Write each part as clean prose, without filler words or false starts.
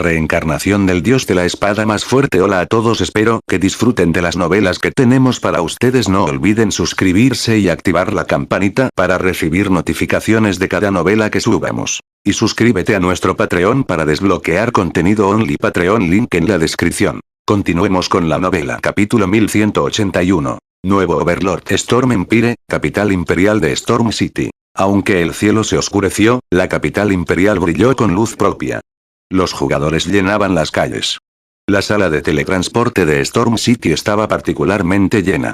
reencarnación del dios de la espada más fuerte. Hola a todos, espero que disfruten de las novelas que tenemos para ustedes. No olviden suscribirse y activar la campanita para recibir notificaciones de cada novela que subamos. Y suscríbete a nuestro Patreon para desbloquear contenido only. Patreon, link en la descripción. Continuemos con la novela. Capítulo 1181. Nuevo Overlord. Storm Empire, capital imperial de Storm City. Aunque el cielo se oscureció, la capital imperial brilló con luz propia. Los jugadores llenaban las calles. La sala de teletransporte de Storm City estaba particularmente llena.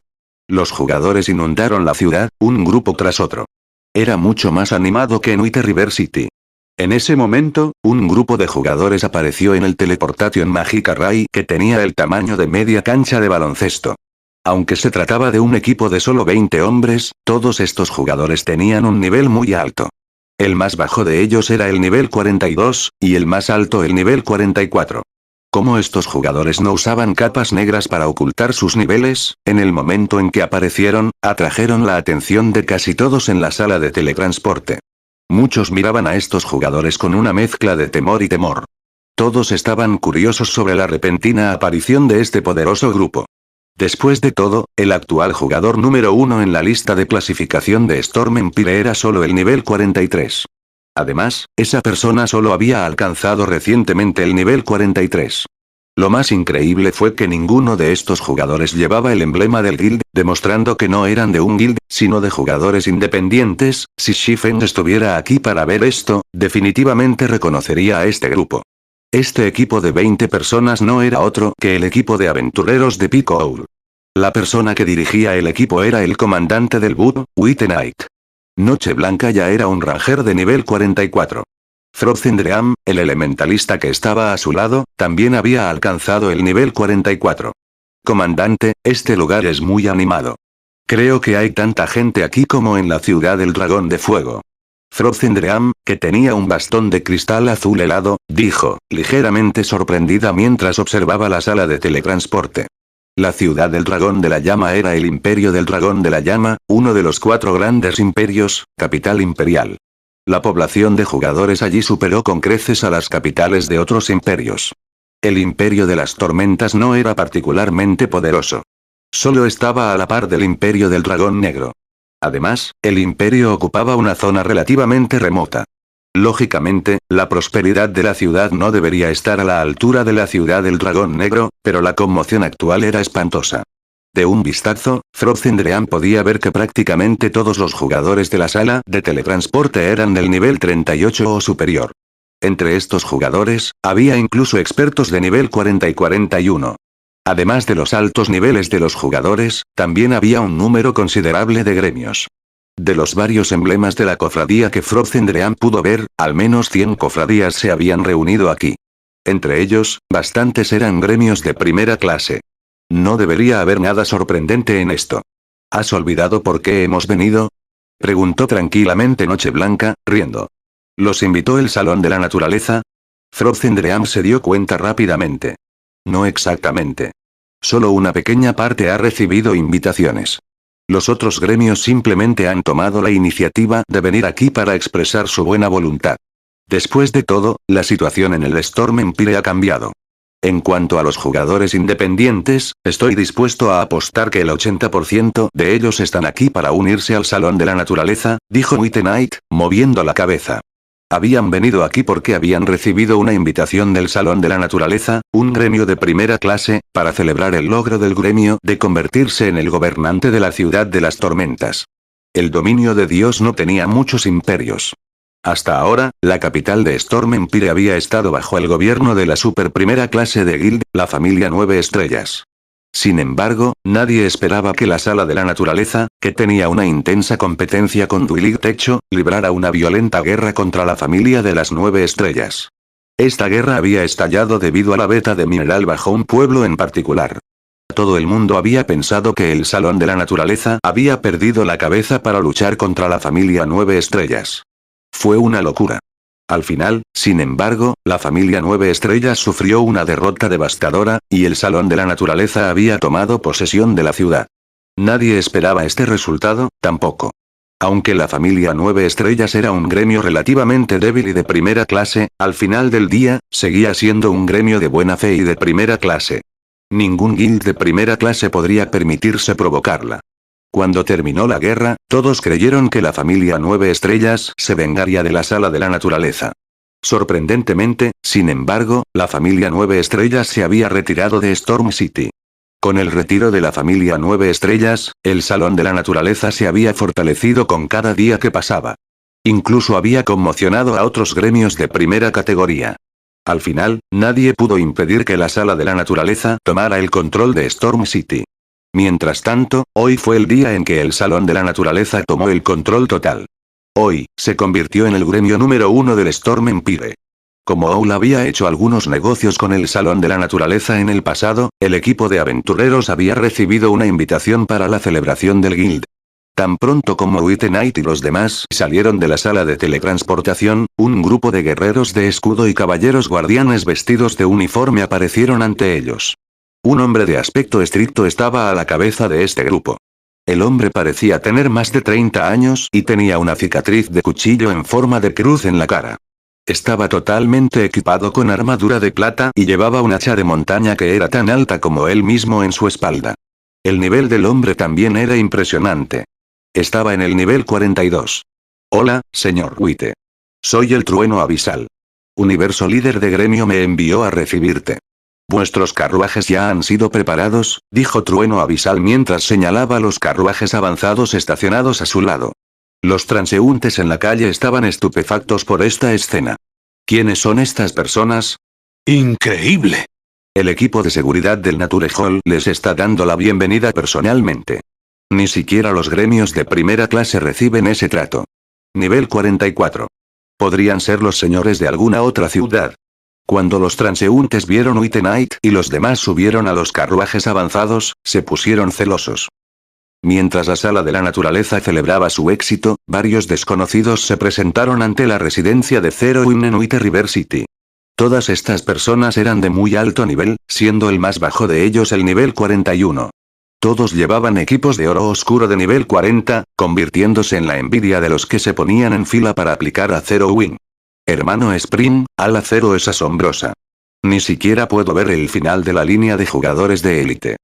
Los jugadores inundaron la ciudad, un grupo tras otro. Era mucho más animado que en White River City. En ese momento, un grupo de jugadores apareció en el Teleportation Magic Array que tenía el tamaño de media cancha de baloncesto. Aunque se trataba de un equipo de solo 20 hombres, todos estos jugadores tenían un nivel muy alto. El más bajo de ellos era el nivel 42, y el más alto el nivel 44. Como estos jugadores no usaban capas negras para ocultar sus niveles, en el momento en que aparecieron, atrajeron la atención de casi todos en la sala de teletransporte. Muchos miraban a estos jugadores con una mezcla de temor y temor. Todos estaban curiosos sobre la repentina aparición de este poderoso grupo. Después de todo, el actual jugador número 1 en la lista de clasificación de Storm Empire era solo el nivel 43. Además, esa persona solo había alcanzado recientemente el nivel 43. Lo más increíble fue que ninguno de estos jugadores llevaba el emblema del guild, demostrando que no eran de un guild, sino de jugadores independientes. Si Shifen estuviera aquí para ver esto, definitivamente reconocería a este grupo. Este equipo de 20 personas no era otro que el equipo de aventureros de Pico Owl. La persona que dirigía el equipo era el comandante del Bud, White Knight. Noche Blanca ya era un ranger de nivel 44. Frozen Dream, el elementalista que estaba a su lado, también había alcanzado el nivel 44. Comandante, este lugar es muy animado. Creo que hay tanta gente aquí como en la ciudad del dragón de fuego. Frozen Dream, que tenía un bastón de cristal azul helado, dijo, ligeramente sorprendida mientras observaba la sala de teletransporte. La ciudad del dragón de la llama era el imperio del dragón de la llama, uno de los 4 grandes imperios, capital imperial. La población de jugadores allí superó con creces a las capitales de otros imperios. El imperio de las tormentas no era particularmente poderoso. Solo estaba a la par del imperio del dragón negro. Además, el imperio ocupaba una zona relativamente remota. Lógicamente, la prosperidad de la ciudad no debería estar a la altura de la ciudad del dragón negro, pero la conmoción actual era espantosa. De un vistazo, Frozen Dream podía ver que prácticamente todos los jugadores de la sala de teletransporte eran del nivel 38 o superior. Entre estos jugadores, había incluso expertos de nivel 40 y 41. Además de los altos niveles de los jugadores, también había un número considerable de gremios. De los varios emblemas de la cofradía que Frozen Dream pudo ver, al menos 100 cofradías se habían reunido aquí. Entre ellos, bastantes eran gremios de primera clase. No debería haber nada sorprendente en esto. ¿Has olvidado por qué hemos venido? Preguntó tranquilamente Noche Blanca, riendo. ¿Los invitó el Salón de la Naturaleza? Frozen Dream se dio cuenta rápidamente. No exactamente. Solo una pequeña parte ha recibido invitaciones. Los otros gremios simplemente han tomado la iniciativa de venir aquí para expresar su buena voluntad. Después de todo, la situación en el Storm Empire ha cambiado. En cuanto a los jugadores independientes, estoy dispuesto a apostar que el 80% de ellos están aquí para unirse al Salón de la Naturaleza, dijo White Knight, moviendo la cabeza. Habían venido aquí porque habían recibido una invitación del Salón de la Naturaleza, un gremio de primera clase, para celebrar el logro del gremio de convertirse en el gobernante de la ciudad de las tormentas. El dominio de Dios no tenía muchos imperios. Hasta ahora, la capital de Storm Empire había estado bajo el gobierno de la super primera clase de guild, la familia 9 estrellas. Sin embargo, nadie esperaba que la Sala de la Naturaleza, que tenía una intensa competencia con Dueling Techo, librara una violenta guerra contra la familia de las 9 estrellas. Esta guerra había estallado debido a la veta de mineral bajo un pueblo en particular. Todo el mundo había pensado que el Salón de la Naturaleza había perdido la cabeza para luchar contra la familia 9 estrellas. Fue una locura. Al final, sin embargo, la familia 9 estrellas sufrió una derrota devastadora, y el Salón de la Naturaleza había tomado posesión de la ciudad. Nadie esperaba este resultado, tampoco. Aunque la familia 9 estrellas era un gremio relativamente débil y de primera clase, al final del día, seguía siendo un gremio de buena fe y de primera clase. Ningún guild de primera clase podría permitirse provocarla. Cuando terminó la guerra, todos creyeron que la familia 9 estrellas se vengaría de la sala de la naturaleza. Sorprendentemente, sin embargo, la familia 9 estrellas se había retirado de Storm City. Con el retiro de la familia 9 estrellas, el Salón de la Naturaleza se había fortalecido con cada día que pasaba. Incluso había conmocionado a otros gremios de primera categoría. Al final, nadie pudo impedir que la Sala de la Naturaleza tomara el control de Storm City. Mientras tanto, hoy fue el día en que el Salón de la Naturaleza tomó el control total. Hoy, se convirtió en el gremio número 1 del Storm Empire. Como Owl había hecho algunos negocios con el Salón de la Naturaleza en el pasado, el equipo de aventureros había recibido una invitación para la celebración del guild. Tan pronto como White Knight y los demás salieron de la sala de teletransportación, un grupo de guerreros de escudo y caballeros guardianes vestidos de uniforme aparecieron ante ellos. Un hombre de aspecto estricto estaba a la cabeza de este grupo. El hombre parecía tener más de 30 años y tenía una cicatriz de cuchillo en forma de cruz en la cara. Estaba totalmente equipado con armadura de plata y llevaba un hacha de montaña que era tan alta como él mismo en su espalda. El nivel del hombre también era impresionante. Estaba en el nivel 42. Hola, señor White. Soy el Trueno Abisal. Universo líder de gremio me envió a recibirte. Vuestros carruajes ya han sido preparados, dijo Trueno Abisal mientras señalaba los carruajes avanzados estacionados a su lado. Los transeúntes en la calle estaban estupefactos por esta escena. ¿Quiénes son estas personas? ¡Increíble! El equipo de seguridad del Nature Hall les está dando la bienvenida personalmente. Ni siquiera los gremios de primera clase reciben ese trato. Nivel 44. Podrían ser los señores de alguna otra ciudad. Cuando los transeúntes vieron White Knight y los demás subieron a los carruajes avanzados, se pusieron celosos. Mientras la Sala de la Naturaleza celebraba su éxito, varios desconocidos se presentaron ante la residencia de Zero Wing en White River City. Todas estas personas eran de muy alto nivel, siendo el más bajo de ellos el nivel 41. Todos llevaban equipos de oro oscuro de nivel 40, convirtiéndose en la envidia de los que se ponían en fila para aplicar a Zero Wing. Hermano Spring, ala Zero es asombrosa. Ni siquiera puedo ver el final de la línea de jugadores de élite.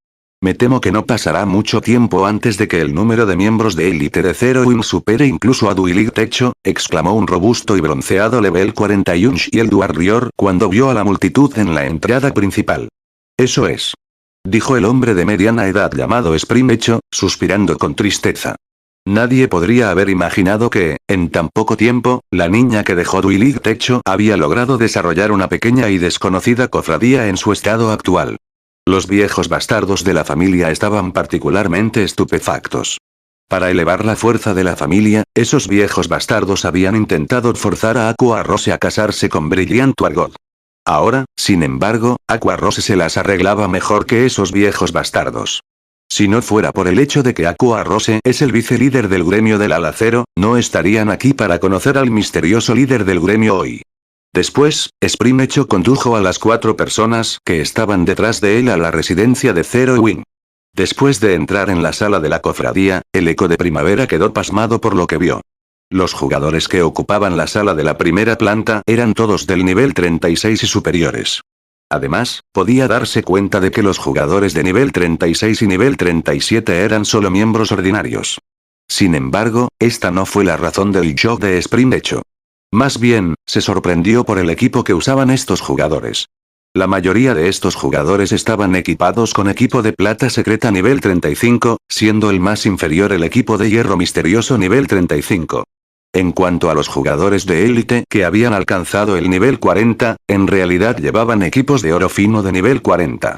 Me temo que no pasará mucho tiempo antes de que el número de miembros de élite de Zero Wing supere incluso a Duilig Techo, exclamó un robusto y bronceado level 41 Shield Warrior cuando vio a la multitud en la entrada principal. Eso es. Dijo el hombre de mediana edad llamado Spring Techo, suspirando con tristeza. Nadie podría haber imaginado que, en tan poco tiempo, la niña que dejó Duilig Techo había logrado desarrollar una pequeña y desconocida cofradía en su estado actual. Los viejos bastardos de la familia estaban particularmente estupefactos. Para elevar la fuerza de la familia, esos viejos bastardos habían intentado forzar a Aqua Rose a casarse con Brilliant Wargod. Ahora, sin embargo, Aqua Rose se las arreglaba mejor que esos viejos bastardos. Si no fuera por el hecho de que Aqua Rose es el vicelíder del gremio del Alacero, no estarían aquí para conocer al misterioso líder del gremio hoy. Después, Spring Echo condujo a las 4 personas que estaban detrás de él a la residencia de Zero Wing. Después de entrar en la sala de la cofradía, el eco de primavera quedó pasmado por lo que vio. Los jugadores que ocupaban la sala de la primera planta eran todos del nivel 36 y superiores. Además, podía darse cuenta de que los jugadores de nivel 36 y nivel 37 eran solo miembros ordinarios. Sin embargo, esta no fue la razón del shock de Spring Echo. Más bien, se sorprendió por el equipo que usaban estos jugadores. La mayoría de estos jugadores estaban equipados con equipo de plata secreta nivel 35, siendo el más inferior el equipo de hierro misterioso nivel 35. En cuanto a los jugadores de élite que habían alcanzado el nivel 40, en realidad llevaban equipos de oro fino de nivel 40.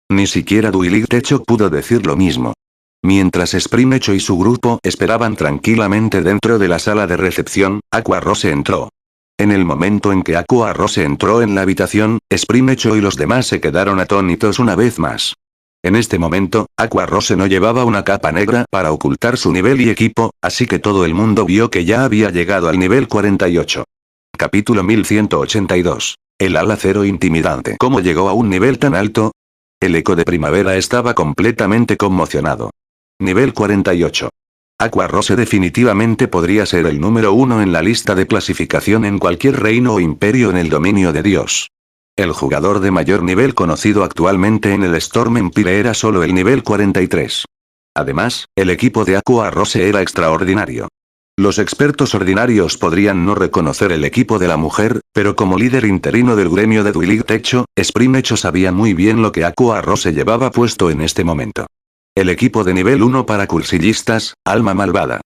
Ni siquiera Duilig Techo pudo decir lo mismo. Mientras Spring Echo y su grupo esperaban tranquilamente dentro de la sala de recepción, Aqua Rose entró. En el momento en que Aqua Rose entró en la habitación, Spring Echo y los demás se quedaron atónitos una vez más. En este momento, Aqua Rose no llevaba una capa negra para ocultar su nivel y equipo, así que todo el mundo vio que ya había llegado al nivel 48. Capítulo 1182. El Alacero intimidante. ¿Cómo llegó a un nivel tan alto? El eco de primavera estaba completamente conmocionado. Nivel 48. Aqua Rose definitivamente podría ser el número 1 en la lista de clasificación en cualquier reino o imperio en el dominio de Dios. El jugador de mayor nivel conocido actualmente en el Storm Empire era solo el nivel 43. Además, el equipo de Aqua Rose era extraordinario. Los expertos ordinarios podrían no reconocer el equipo de la mujer, pero como líder interino del gremio de Dueling Techo, Sprimecho sabía muy bien lo que Aqua Rose llevaba puesto en este momento. El equipo de nivel 1 para cursillistas, Alma Malvada.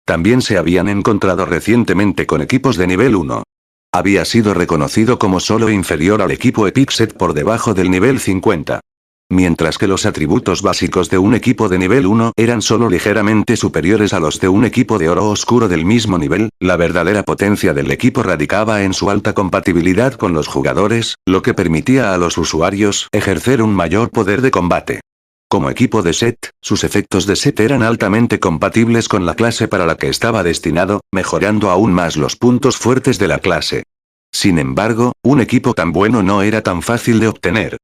También se habían encontrado recientemente con equipos de nivel 1. Había sido reconocido como solo inferior al equipo Epixet por debajo del nivel 50. Mientras que los atributos básicos de un equipo de nivel 1 eran solo ligeramente superiores a los de un equipo de oro oscuro del mismo nivel, la verdadera potencia del equipo radicaba en su alta compatibilidad con los jugadores, lo que permitía a los usuarios ejercer un mayor poder de combate. Como equipo de set, sus efectos de set eran altamente compatibles con la clase para la que estaba destinado, mejorando aún más los puntos fuertes de la clase. Sin embargo, un equipo tan bueno no era tan fácil de obtener.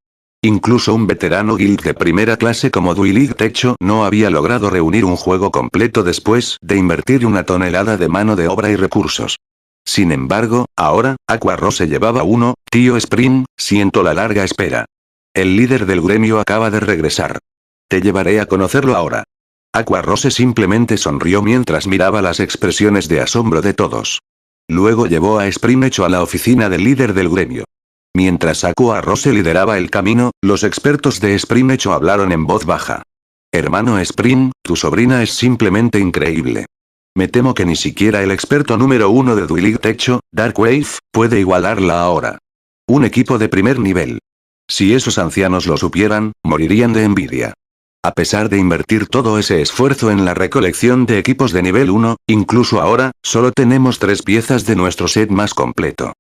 Incluso un veterano guild de primera clase como Dueling Techo no había logrado reunir un juego completo después de invertir una tonelada de mano de obra y recursos. Sin embargo, ahora, Aqua Rose llevaba uno, tío Spring, siento la larga espera. El líder del gremio acaba de regresar. Te llevaré a conocerlo ahora. Aqua Rose simplemente sonrió mientras miraba las expresiones de asombro de todos. Luego llevó a Sprimecho a la oficina del líder del gremio. Mientras Aqua Rose lideraba el camino, los expertos de Sprimecho hablaron en voz baja. Hermano Spring, tu sobrina es simplemente increíble. Me temo que ni siquiera el experto número 1 de Dueling Techo, Darkwave, puede igualarla ahora. Un equipo de primer nivel. Si esos ancianos lo supieran, morirían de envidia. A pesar de invertir todo ese esfuerzo en la recolección de equipos de nivel 1, incluso ahora, solo tenemos 3 piezas de nuestro set más completo.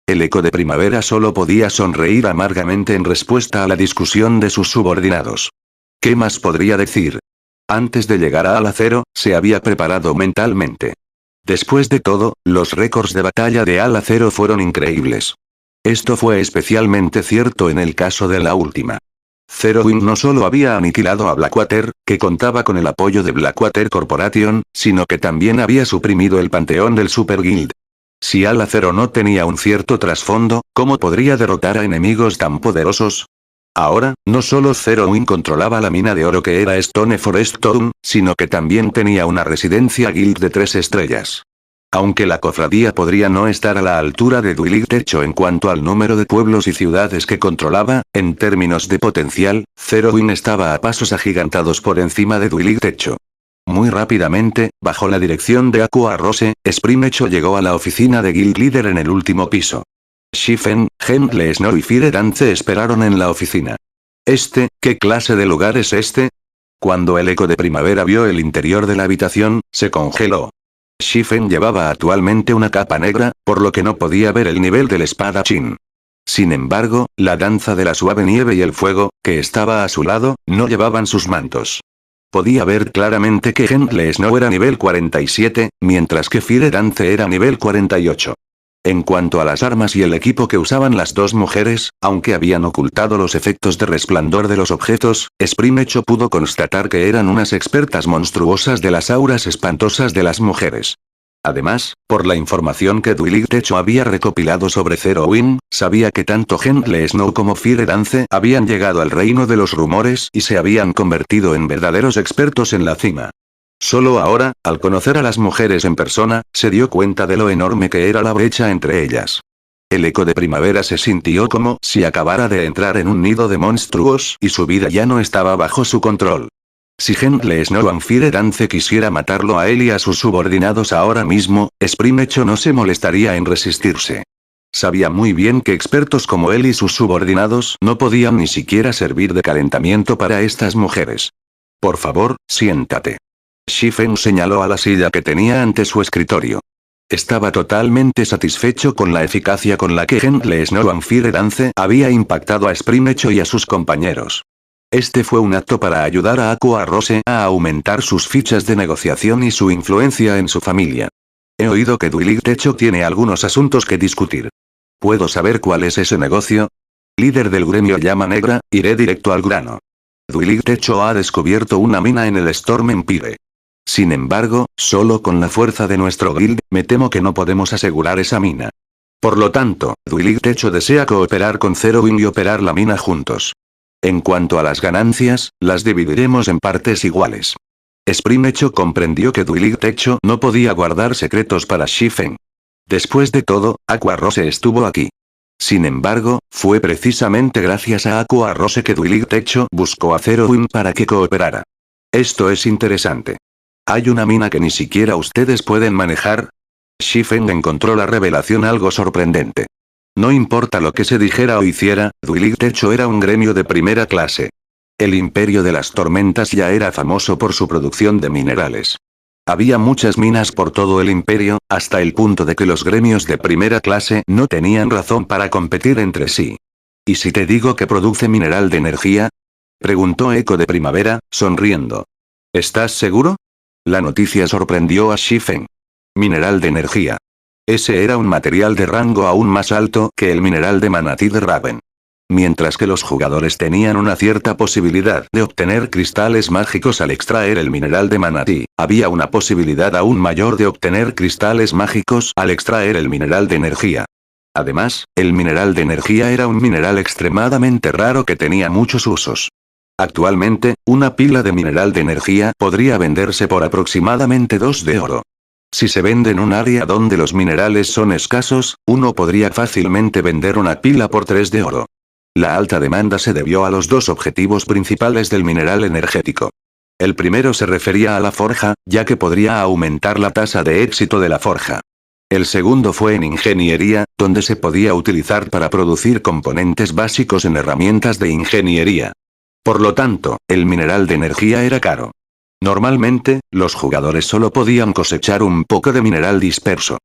El eco de primavera solo podía sonreír amargamente en respuesta a la discusión de sus subordinados. ¿Qué más podría decir? Antes de llegar a Ala Cero, se había preparado mentalmente. Después de todo, los récords de batalla de Ala Cero fueron increíbles. Esto fue especialmente cierto en el caso de la última. Zero Wing no solo había aniquilado a Blackwater, que contaba con el apoyo de Blackwater Corporation, sino que también había suprimido el panteón del Super Guild. Si Ala Cero no tenía un cierto trasfondo, ¿cómo podría derrotar a enemigos tan poderosos? Ahora, no solo Zero Wing controlaba la mina de oro que era Stone Forest Town, sino que también tenía una residencia guild de 3 estrellas. Aunque la cofradía podría no estar a la altura de Dueling Techo en cuanto al número de pueblos y ciudades que controlaba, en términos de potencial, Zero Wing estaba a pasos agigantados por encima de Dueling Techo. Muy rápidamente, bajo la dirección de Aqua Rose, Sprimecho llegó a la oficina de Guild Leader en el último piso. Shifen, Gentle Snow y Fire Dance esperaron en la oficina. ¿Qué clase de lugar es este? Cuando el eco de primavera vio el interior de la habitación, se congeló. Shifen llevaba actualmente una capa negra, por lo que no podía ver el nivel del espadachín. Sin embargo, la danza de la suave nieve y el fuego, que estaba a su lado, no llevaban sus mantos. Podía ver claramente que Gentle Snow era nivel 47, mientras que Fire Dance era nivel 48. En cuanto a las armas y el equipo que usaban las dos mujeres, aunque habían ocultado los efectos de resplandor de los objetos, Sprimecho pudo constatar que eran unas expertas monstruosas de las auras espantosas de las mujeres. Además, por la información que Dueling Techo había recopilado sobre Zero Wing, sabía que tanto Gentle Snow como Fire Dance habían llegado al reino de los rumores y se habían convertido en verdaderos expertos en la cima. Solo ahora, al conocer a las mujeres en persona, se dio cuenta de lo enorme que era la brecha entre ellas. El eco de primavera se sintió como si acabara de entrar en un nido de monstruos y su vida ya no estaba bajo su control. Si Gentle Snow y Fire Dance quisiera matarlo a él y a sus subordinados ahora mismo, Sprimecho no se molestaría en resistirse. Sabía muy bien que expertos como él y sus subordinados no podían ni siquiera servir de calentamiento para estas mujeres. Por favor, siéntate. Shifen señaló a la silla que tenía ante su escritorio. Estaba totalmente satisfecho con la eficacia con la que Gentle Snow y Fire Dance había impactado a Sprimecho y a sus compañeros. Este fue un acto para ayudar a Aqua Rose a aumentar sus fichas de negociación y su influencia en su familia. He oído que Dueling Techo tiene algunos asuntos que discutir. ¿Puedo saber cuál es ese negocio? Líder del gremio Llama Negra, iré directo al grano. Dueling Techo ha descubierto una mina en el Storm Empire. Sin embargo, solo con la fuerza de nuestro guild, me temo que no podemos asegurar esa mina. Por lo tanto, Dueling Techo desea cooperar con Zero Wing y operar la mina juntos. En cuanto a las ganancias, las dividiremos en partes iguales. Sprimecho comprendió que Dueling Techo no podía guardar secretos para Shifen. Después de todo, Aqua Rose estuvo aquí. Sin embargo, fue precisamente gracias a Aqua Rose que Dueling Techo buscó a Zero Wing para que cooperara. Esto es interesante. ¿Hay una mina que ni siquiera ustedes pueden manejar? Shifen encontró la revelación algo sorprendente. No importa lo que se dijera o hiciera, Dueling Techo era un gremio de primera clase. El Imperio de las Tormentas ya era famoso por su producción de minerales. Había muchas minas por todo el imperio, hasta el punto de que los gremios de primera clase no tenían razón para competir entre sí. ¿Y si te digo que produce mineral de energía? Preguntó Eco de Primavera, sonriendo. ¿Estás seguro? La noticia sorprendió a Shifen. Mineral de energía. Ese era un material de rango aún más alto que el mineral de manatí de Raven. Mientras que los jugadores tenían una cierta posibilidad de obtener cristales mágicos al extraer el mineral de manatí, había una posibilidad aún mayor de obtener cristales mágicos al extraer el mineral de energía. Además, el mineral de energía era un mineral extremadamente raro que tenía muchos usos. Actualmente, una pila de mineral de energía podría venderse por aproximadamente 2 de oro. Si se vende en un área donde los minerales son escasos, uno podría fácilmente vender una pila por 3 de oro. La alta demanda se debió a los dos objetivos principales del mineral energético. El primero se refería a la forja, ya que podría aumentar la tasa de éxito de la forja. El segundo fue en ingeniería, donde se podía utilizar para producir componentes básicos en herramientas de ingeniería. Por lo tanto, el mineral de energía era caro. Normalmente, los jugadores solo podían cosechar un poco de mineral disperso.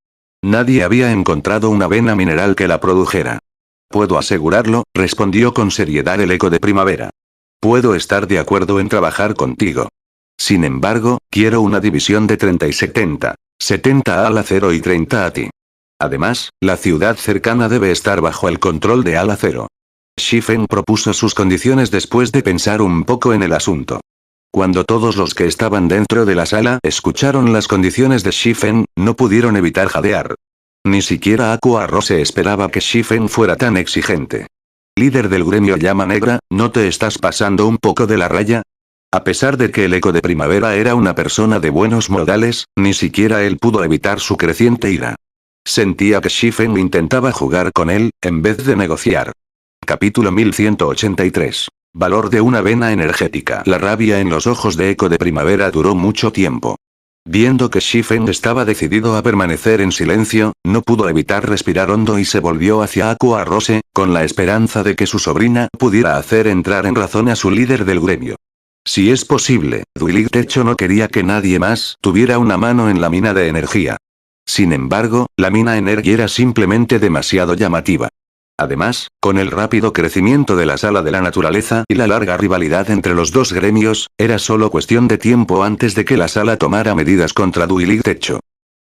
Nadie había encontrado una vena mineral que la produjera. Puedo asegurarlo, respondió con seriedad el Eco de Primavera. Puedo estar de acuerdo en trabajar contigo. Sin embargo, quiero una división de 30 y 70. 70 a Ala Cero y 30 a ti. Además, la ciudad cercana debe estar bajo el control de Ala Cero. Shifen propuso sus condiciones después de pensar un poco en el asunto. Cuando todos los que estaban dentro de la sala escucharon las condiciones de Shifen, no pudieron evitar jadear. Ni siquiera Aqua Rose esperaba que Shifen fuera tan exigente. Líder del gremio Llama Negra, ¿no te estás pasando un poco de la raya? A pesar de que el Eco de Primavera era una persona de buenos modales, ni siquiera él pudo evitar su creciente ira. Sentía que Shifen intentaba jugar con él, en vez de negociar. Capítulo 1183. Valor de una vena energética. La rabia en los ojos de Eco de Primavera duró mucho tiempo. Viendo que Shifen estaba decidido a permanecer en silencio, no pudo evitar respirar hondo y se volvió hacia Aqua Rose, con la esperanza de que su sobrina pudiera hacer entrar en razón a su líder del gremio. Si es posible, Dueling Techo no quería que nadie más tuviera una mano en la mina de energía. Sin embargo, la mina Energy era simplemente demasiado llamativa. Además, con el rápido crecimiento de la sala de la naturaleza y la larga rivalidad entre los dos gremios, era solo cuestión de tiempo antes de que la sala tomara medidas contra Dueling Techo.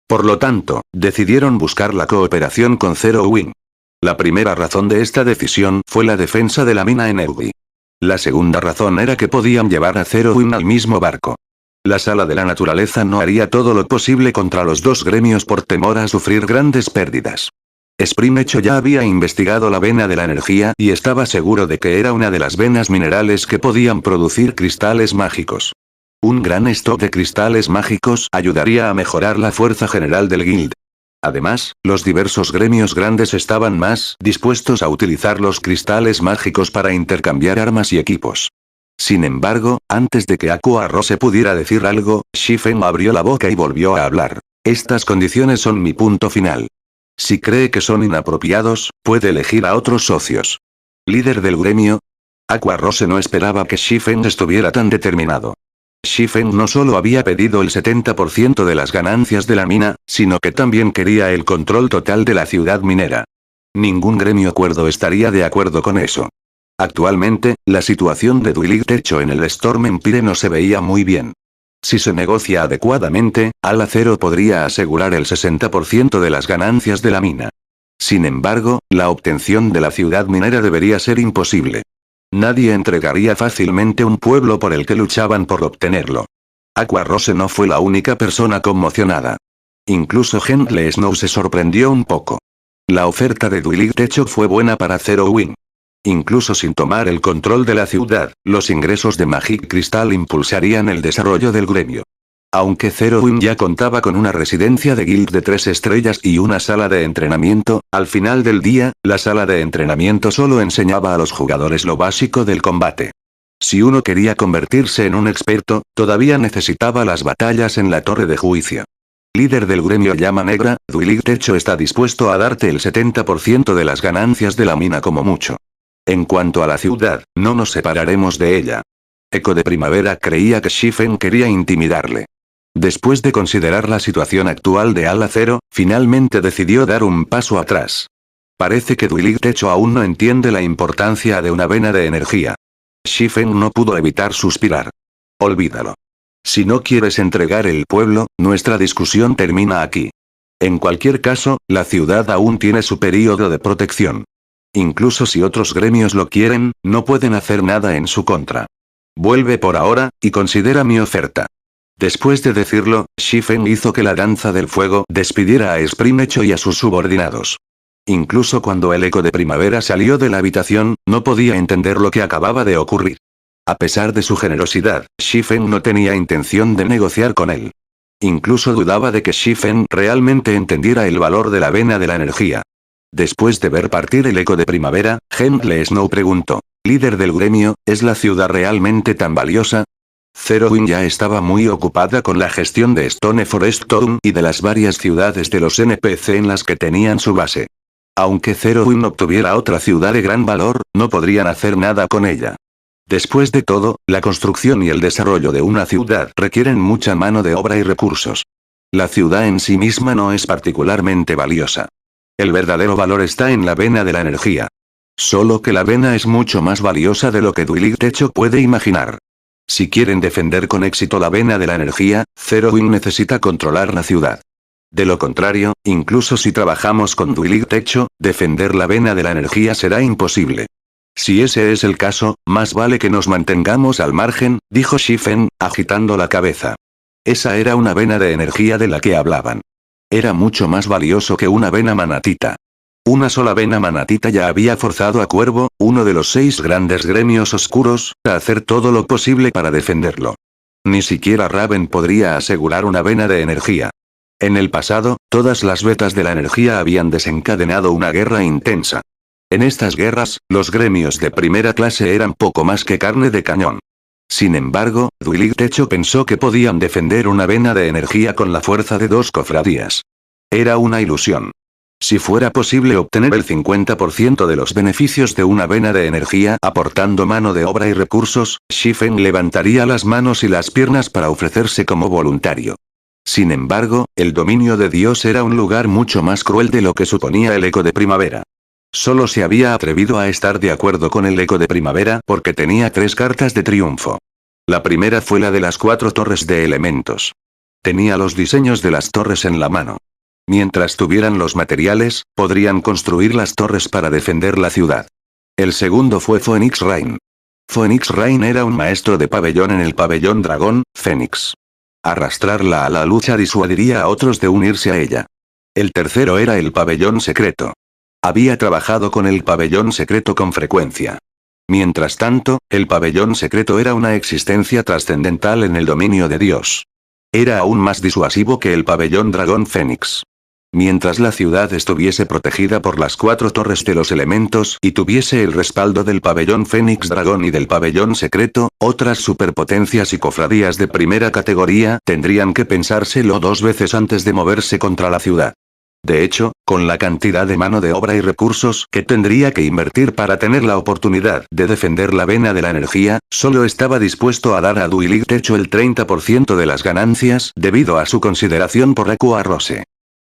Por lo tanto, decidieron buscar la cooperación con Zero Wing. La primera razón de esta decisión fue la defensa de la mina Energy. La segunda razón era que podían llevar a Zero Wing al mismo barco. La sala de la naturaleza no haría todo lo posible contra los dos gremios por temor a sufrir grandes pérdidas. Sprimecho ya había investigado la vena de la energía y estaba seguro de que era una de las venas minerales que podían producir cristales mágicos. Un gran stock de cristales mágicos ayudaría a mejorar la fuerza general del guild. Además, los diversos gremios grandes estaban más dispuestos a utilizar los cristales mágicos para intercambiar armas y equipos. Sin embargo, antes de que Aqua Rose pudiera decir algo, Shifen abrió la boca y volvió a hablar. Estas condiciones son mi punto final. Si cree que son inapropiados, puede elegir a otros socios. Líder del gremio. Aqua Rose no esperaba que Shifen estuviera tan determinado. Shifen no solo había pedido el 70% de las ganancias de la mina, sino que también quería el control total de la ciudad minera. Ningún gremio cuerdo estaría de acuerdo con eso. Actualmente, la situación de Dueling Techo en el Storm Empire no se veía muy bien. Si se negocia adecuadamente, Ala Cero podría asegurar el 60% de las ganancias de la mina. Sin embargo, la obtención de la ciudad minera debería ser imposible. Nadie entregaría fácilmente un pueblo por el que luchaban por obtenerlo. Aqua Rose no fue la única persona conmocionada. Incluso Gentle Snow se sorprendió un poco. La oferta de Dueling Techo fue buena para Zero Wing. Incluso sin tomar el control de la ciudad, los ingresos de Magic Crystal impulsarían el desarrollo del gremio. Aunque Zero Wing ya contaba con una residencia de guild de 3 estrellas y una sala de entrenamiento, al final del día, la sala de entrenamiento solo enseñaba a los jugadores lo básico del combate. Si uno quería convertirse en un experto, todavía necesitaba las batallas en la torre de juicio. Líder del gremio Llama Negra, Dueling Techo está dispuesto a darte el 70% de las ganancias de la mina como mucho. En cuanto a la ciudad, no nos separaremos de ella. Eco de Primavera creía que Shifen quería intimidarle. Después de considerar la situación actual de Ala Cero, finalmente decidió dar un paso atrás. Parece que Dueling Techo aún no entiende la importancia de una vena de energía. Shifen no pudo evitar suspirar. Olvídalo. Si no quieres entregar el pueblo, nuestra discusión termina aquí. En cualquier caso, la ciudad aún tiene su período de protección. Incluso si otros gremios lo quieren, no pueden hacer nada en su contra. Vuelve por ahora, y considera mi oferta. Después de decirlo, Shifen hizo que la danza del fuego despidiera a Sprinecho y a sus subordinados. Incluso cuando el Eco de Primavera salió de la habitación, no podía entender lo que acababa de ocurrir. A pesar de su generosidad, Shifen no tenía intención de negociar con él. Incluso dudaba de que Shifen realmente entendiera el valor de la vena de la energía. Después de ver partir el Eco de Primavera, Gentle Snow preguntó: líder del gremio, ¿es la ciudad realmente tan valiosa? Zero Wing ya estaba muy ocupada con la gestión de Stone Forest Town y de las varias ciudades de los NPC en las que tenían su base. Aunque Zero Wing obtuviera otra ciudad de gran valor, no podrían hacer nada con ella. Después de todo, la construcción y el desarrollo de una ciudad requieren mucha mano de obra y recursos. La ciudad en sí misma no es particularmente valiosa. El verdadero valor está en la vena de la energía. Solo que la vena es mucho más valiosa de lo que Dueling Techo puede imaginar. Si quieren defender con éxito la vena de la energía, Zero Wing necesita controlar la ciudad. De lo contrario, incluso si trabajamos con Dueling Techo, defender la vena de la energía será imposible. Si ese es el caso, más vale que nos mantengamos al margen, dijo Shifen, agitando la cabeza. Esa era una vena de energía de la que hablaban. Era mucho más valioso que una vena manatita. Una sola vena manatita ya había forzado a Cuervo, uno de los 6 grandes gremios oscuros, a hacer todo lo posible para defenderlo. Ni siquiera Raven podría asegurar una vena de energía. En el pasado, todas las vetas de la energía habían desencadenado una guerra intensa. En estas guerras, los gremios de primera clase eran poco más que carne de cañón. Sin embargo, Dueling Techo pensó que podían defender una vena de energía con la fuerza de 2 cofradías. Era una ilusión. Si fuera posible obtener el 50% de los beneficios de una vena de energía aportando mano de obra y recursos, Shifen levantaría las manos y las piernas para ofrecerse como voluntario. Sin embargo, el dominio de Dios era un lugar mucho más cruel de lo que suponía el Eco de Primavera. Solo se había atrevido a estar de acuerdo con el Eco de Primavera porque tenía 3 cartas de triunfo. La primera fue la de las 4 torres de elementos. Tenía los diseños de las torres en la mano. Mientras tuvieran los materiales, podrían construir las torres para defender la ciudad. El segundo fue Phoenix Rain. Phoenix Rain era un maestro de pabellón en el pabellón dragón, Fénix. Arrastrarla a la lucha disuadiría a otros de unirse a ella. El tercero era el pabellón secreto. Había trabajado con el pabellón secreto con frecuencia. Mientras tanto, el pabellón secreto era una existencia trascendental en el dominio de Dios. Era aún más disuasivo que el pabellón dragón Fénix. Mientras la ciudad estuviese protegida por las 4 torres de los elementos y tuviese el respaldo del pabellón Fénix Dragón y del pabellón secreto, otras superpotencias y cofradías de primera categoría tendrían que pensárselo 2 veces antes de moverse contra la ciudad. De hecho, con la cantidad de mano de obra y recursos que tendría que invertir para tener la oportunidad de defender la vena de la energía, solo estaba dispuesto a dar a Dueling Techo el 30% de las ganancias debido a su consideración por Aqua Rose.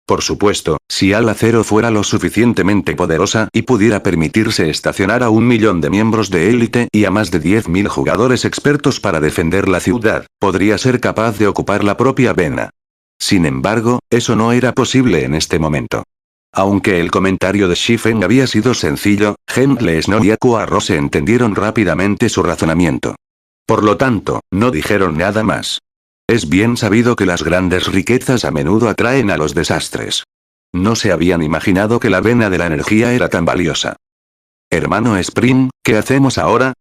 Por supuesto, si Ala Cero fuera lo suficientemente poderosa y pudiera permitirse estacionar a 1 millón de miembros de élite y a más de 10.000 jugadores expertos para defender la ciudad, podría ser capaz de ocupar la propia vena. Sin embargo, eso no era posible en este momento. Aunque el comentario de Shifen había sido sencillo, Gentle Snow y Aqua Rose entendieron rápidamente su razonamiento. Por lo tanto, no dijeron nada más. Es bien sabido que las grandes riquezas a menudo atraen a los desastres. No se habían imaginado que la vena de la energía era tan valiosa. Hermano Spring, ¿qué hacemos ahora?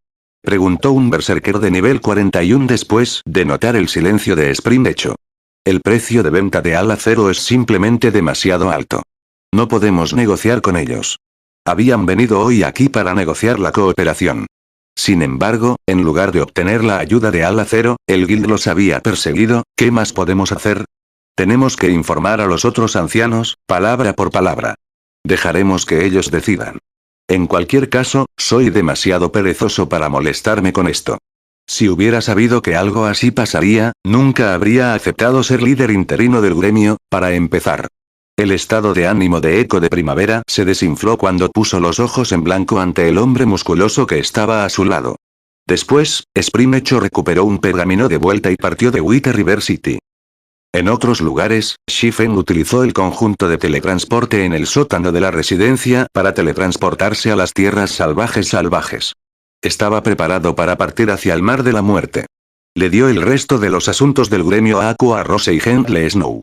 Preguntó un berserker de nivel 41 después de notar el silencio de Spring hecho. El precio de venta de Al Acero es simplemente demasiado alto. No podemos negociar con ellos. Habían venido hoy aquí para negociar la cooperación. Sin embargo, en lugar de obtener la ayuda de Al Acero, el guild los había perseguido. ¿Qué más podemos hacer? Tenemos que informar a los otros ancianos, palabra por palabra. Dejaremos que ellos decidan. En cualquier caso, soy demasiado perezoso para molestarme con esto. Si hubiera sabido que algo así pasaría, nunca habría aceptado ser líder interino del gremio. Para empezar. El estado de ánimo de Echo de Primavera se desinfló cuando puso los ojos en blanco ante el hombre musculoso que estaba a su lado. Después, Spring Echo recuperó un pergamino de vuelta y partió de Wither River City. En otros lugares, Shifen utilizó el conjunto de teletransporte en el sótano de la residencia para teletransportarse a las tierras salvajes. Estaba preparado para partir hacia el Mar de la Muerte. Le dio el resto de los asuntos del gremio a Aqua Rose y Gentle Snow.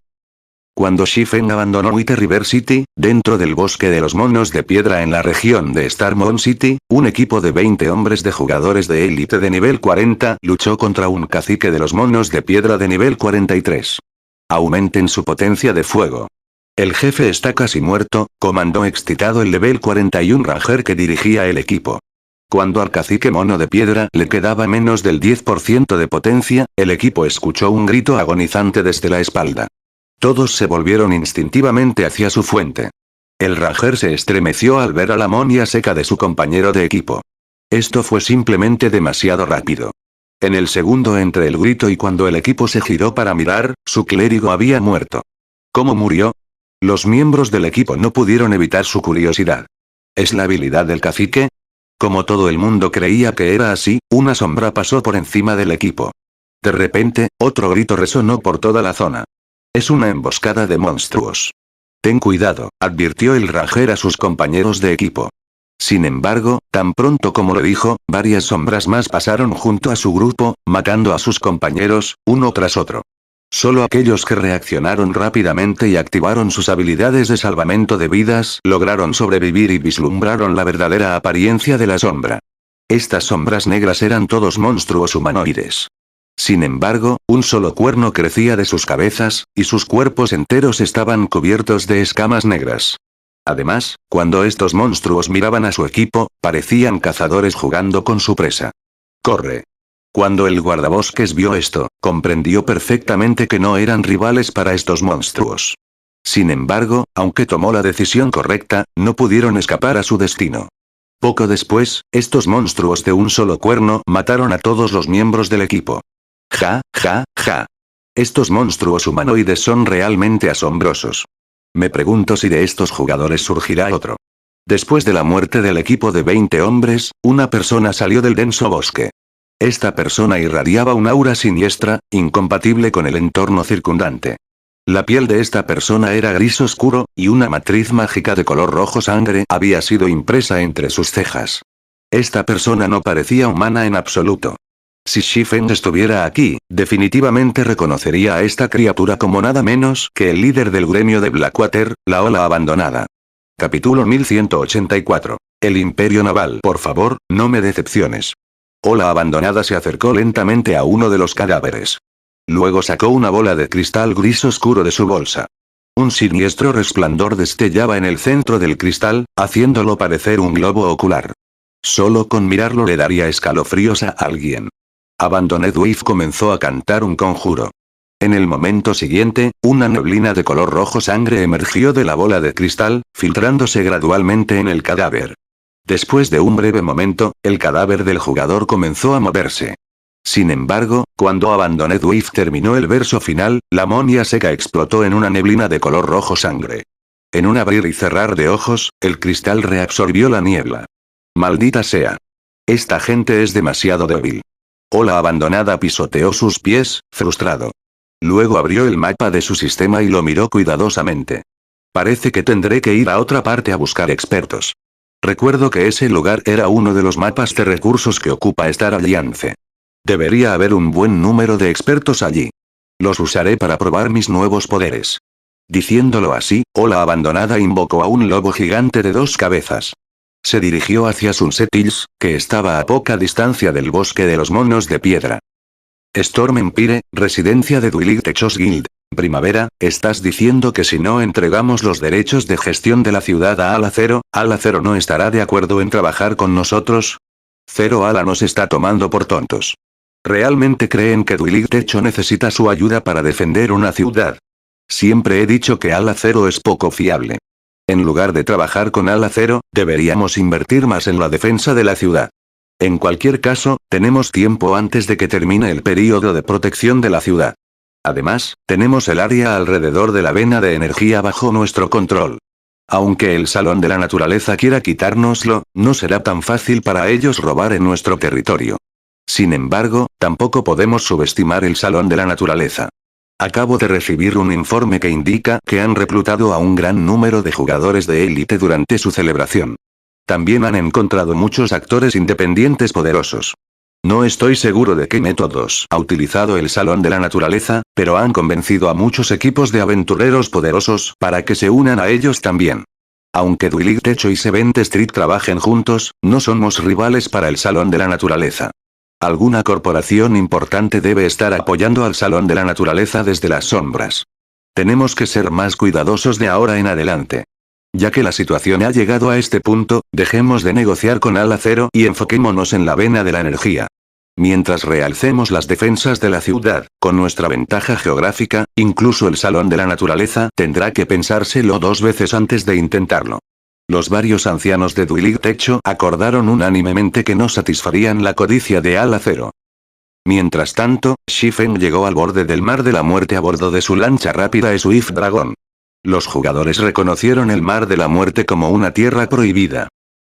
Cuando Shifen abandonó Wither River City, dentro del bosque de los monos de piedra en la región de Starmont City, un equipo de 20 hombres de jugadores de élite de nivel 40 luchó contra un cacique de los monos de piedra de nivel 43. Aumenten su potencia de fuego. El jefe está casi muerto, comandó excitado el nivel 41 Ranger que dirigía el equipo. Cuando al cacique mono de piedra le quedaba menos del 10% de potencia, el equipo escuchó un grito agonizante desde la espalda. Todos se volvieron instintivamente hacia su fuente. El Ranger se estremeció al ver a la monia seca de su compañero de equipo. Esto fue simplemente demasiado rápido. En el segundo entre el grito y cuando el equipo se giró para mirar, su clérigo había muerto. ¿Cómo murió? Los miembros del equipo no pudieron evitar su curiosidad. ¿Es la habilidad del cacique? Como todo el mundo creía que era así, una sombra pasó por encima del equipo. De repente, otro grito resonó por toda la zona. Es una emboscada de monstruos. Ten cuidado, advirtió el Ranger a sus compañeros de equipo. Sin embargo, tan pronto como lo dijo, varias sombras más pasaron junto a su grupo, matando a sus compañeros, uno tras otro. Solo aquellos que reaccionaron rápidamente y activaron sus habilidades de salvamento de vidas lograron sobrevivir y vislumbraron la verdadera apariencia de la sombra. Estas sombras negras eran todos monstruos humanoides. Sin embargo, un solo cuerno crecía de sus cabezas, y sus cuerpos enteros estaban cubiertos de escamas negras. Además, cuando estos monstruos miraban a su equipo, parecían cazadores jugando con su presa. ¡Corre! Cuando el guardabosques vio esto, comprendió perfectamente que no eran rivales para estos monstruos. Sin embargo, aunque tomó la decisión correcta, no pudieron escapar a su destino. Poco después, estos monstruos de un solo cuerno mataron a todos los miembros del equipo. Ja, ja, ja. Estos monstruos humanoides son realmente asombrosos. Me pregunto si de estos jugadores surgirá otro. Después de la muerte del equipo de 20 hombres, una persona salió del denso bosque. Esta persona irradiaba un aura siniestra, incompatible con el entorno circundante. La piel de esta persona era gris oscuro, y una matriz mágica de color rojo sangre había sido impresa entre sus cejas. Esta persona no parecía humana en absoluto. Si Shifen estuviera aquí, definitivamente reconocería a esta criatura como nada menos que el líder del gremio de Blackwater, la ola abandonada. Capítulo 1184. El Imperio Naval. Por favor, no me decepciones. Ola abandonada se acercó lentamente a uno de los cadáveres. Luego sacó una bola de cristal gris oscuro de su bolsa. Un siniestro resplandor destellaba en el centro del cristal, haciéndolo parecer un globo ocular. Solo con mirarlo le daría escalofríos a alguien. Abandoned Wave comenzó a cantar un conjuro. En el momento siguiente, una neblina de color rojo sangre emergió de la bola de cristal, filtrándose gradualmente en el cadáver. Después de un breve momento, el cadáver del jugador comenzó a moverse. Sin embargo, cuando Abandoned Wave terminó el verso final, la monia seca explotó en una neblina de color rojo sangre. En un abrir y cerrar de ojos, el cristal reabsorbió la niebla. Maldita sea. Esta gente es demasiado débil. Ola abandonada pisoteó sus pies, frustrado. Luego abrió el mapa de su sistema y lo miró cuidadosamente. Parece que tendré que ir a otra parte a buscar expertos. Recuerdo que ese lugar era uno de los mapas de recursos que ocupa Star Alliance. Debería haber un buen número de expertos allí. Los usaré para probar mis nuevos poderes. Diciéndolo así, Ola Abandonada invocó a un lobo gigante de 2 cabezas. Se dirigió hacia Sunset Hills, que estaba a poca distancia del bosque de los monos de piedra. Storm Empire, residencia de Dueling Techos Guild. Primavera, ¿estás diciendo que si no entregamos los derechos de gestión de la ciudad a Ala Zero no estará de acuerdo en trabajar con nosotros? Zero Ala nos está tomando por tontos. ¿Realmente creen que Dueling Techo necesita su ayuda para defender una ciudad? Siempre he dicho que Ala Zero es poco fiable. En lugar de trabajar con Ala Zero, deberíamos invertir más en la defensa de la ciudad. En cualquier caso, tenemos tiempo antes de que termine el período de protección de la ciudad. Además, tenemos el área alrededor de la vena de energía bajo nuestro control. Aunque el Salón de la Naturaleza quiera quitárnoslo, no será tan fácil para ellos robar en nuestro territorio. Sin embargo, tampoco podemos subestimar el Salón de la Naturaleza. Acabo de recibir un informe que indica que han reclutado a un gran número de jugadores de élite durante su celebración. También han encontrado muchos actores independientes poderosos. No estoy seguro de qué métodos ha utilizado el Salón de la Naturaleza, pero han convencido a muchos equipos de aventureros poderosos para que se unan a ellos también. Aunque Dueling Techo y Seventh Street trabajen juntos, no somos rivales para el Salón de la Naturaleza. Alguna corporación importante debe estar apoyando al Salón de la Naturaleza desde las sombras. Tenemos que ser más cuidadosos de ahora en adelante. Ya que la situación ha llegado a este punto, dejemos de negociar con Ala Zero y enfoquémonos en la vena de la energía. Mientras realcemos las defensas de la ciudad, con nuestra ventaja geográfica, incluso el Salón de la Naturaleza tendrá que pensárselo 2 veces antes de intentarlo. Los varios ancianos de Dueling Techo acordaron unánimemente que no satisfarían la codicia de Ala Zero. Mientras tanto, Shifen llegó al borde del Mar de la Muerte a bordo de su lancha rápida Swift Dragon. Los jugadores reconocieron el Mar de la Muerte como una tierra prohibida.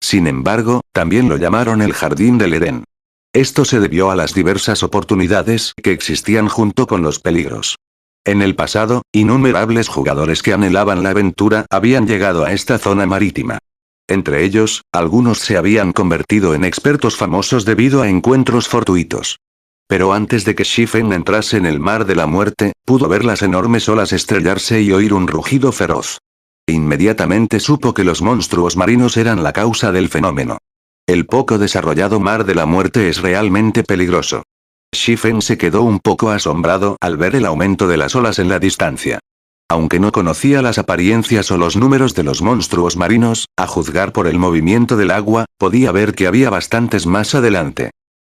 Sin embargo, también lo llamaron el Jardín del Edén. Esto se debió a las diversas oportunidades que existían junto con los peligros. En el pasado, innumerables jugadores que anhelaban la aventura habían llegado a esta zona marítima. Entre ellos, algunos se habían convertido en expertos famosos debido a encuentros fortuitos. Pero antes de que Shifen entrase en el Mar de la Muerte, pudo ver las enormes olas estrellarse y oír un rugido feroz. Inmediatamente supo que los monstruos marinos eran la causa del fenómeno. El poco desarrollado Mar de la Muerte es realmente peligroso. Shifen se quedó un poco asombrado al ver el aumento de las olas en la distancia. Aunque no conocía las apariencias o los números de los monstruos marinos, a juzgar por el movimiento del agua, podía ver que había bastantes más adelante.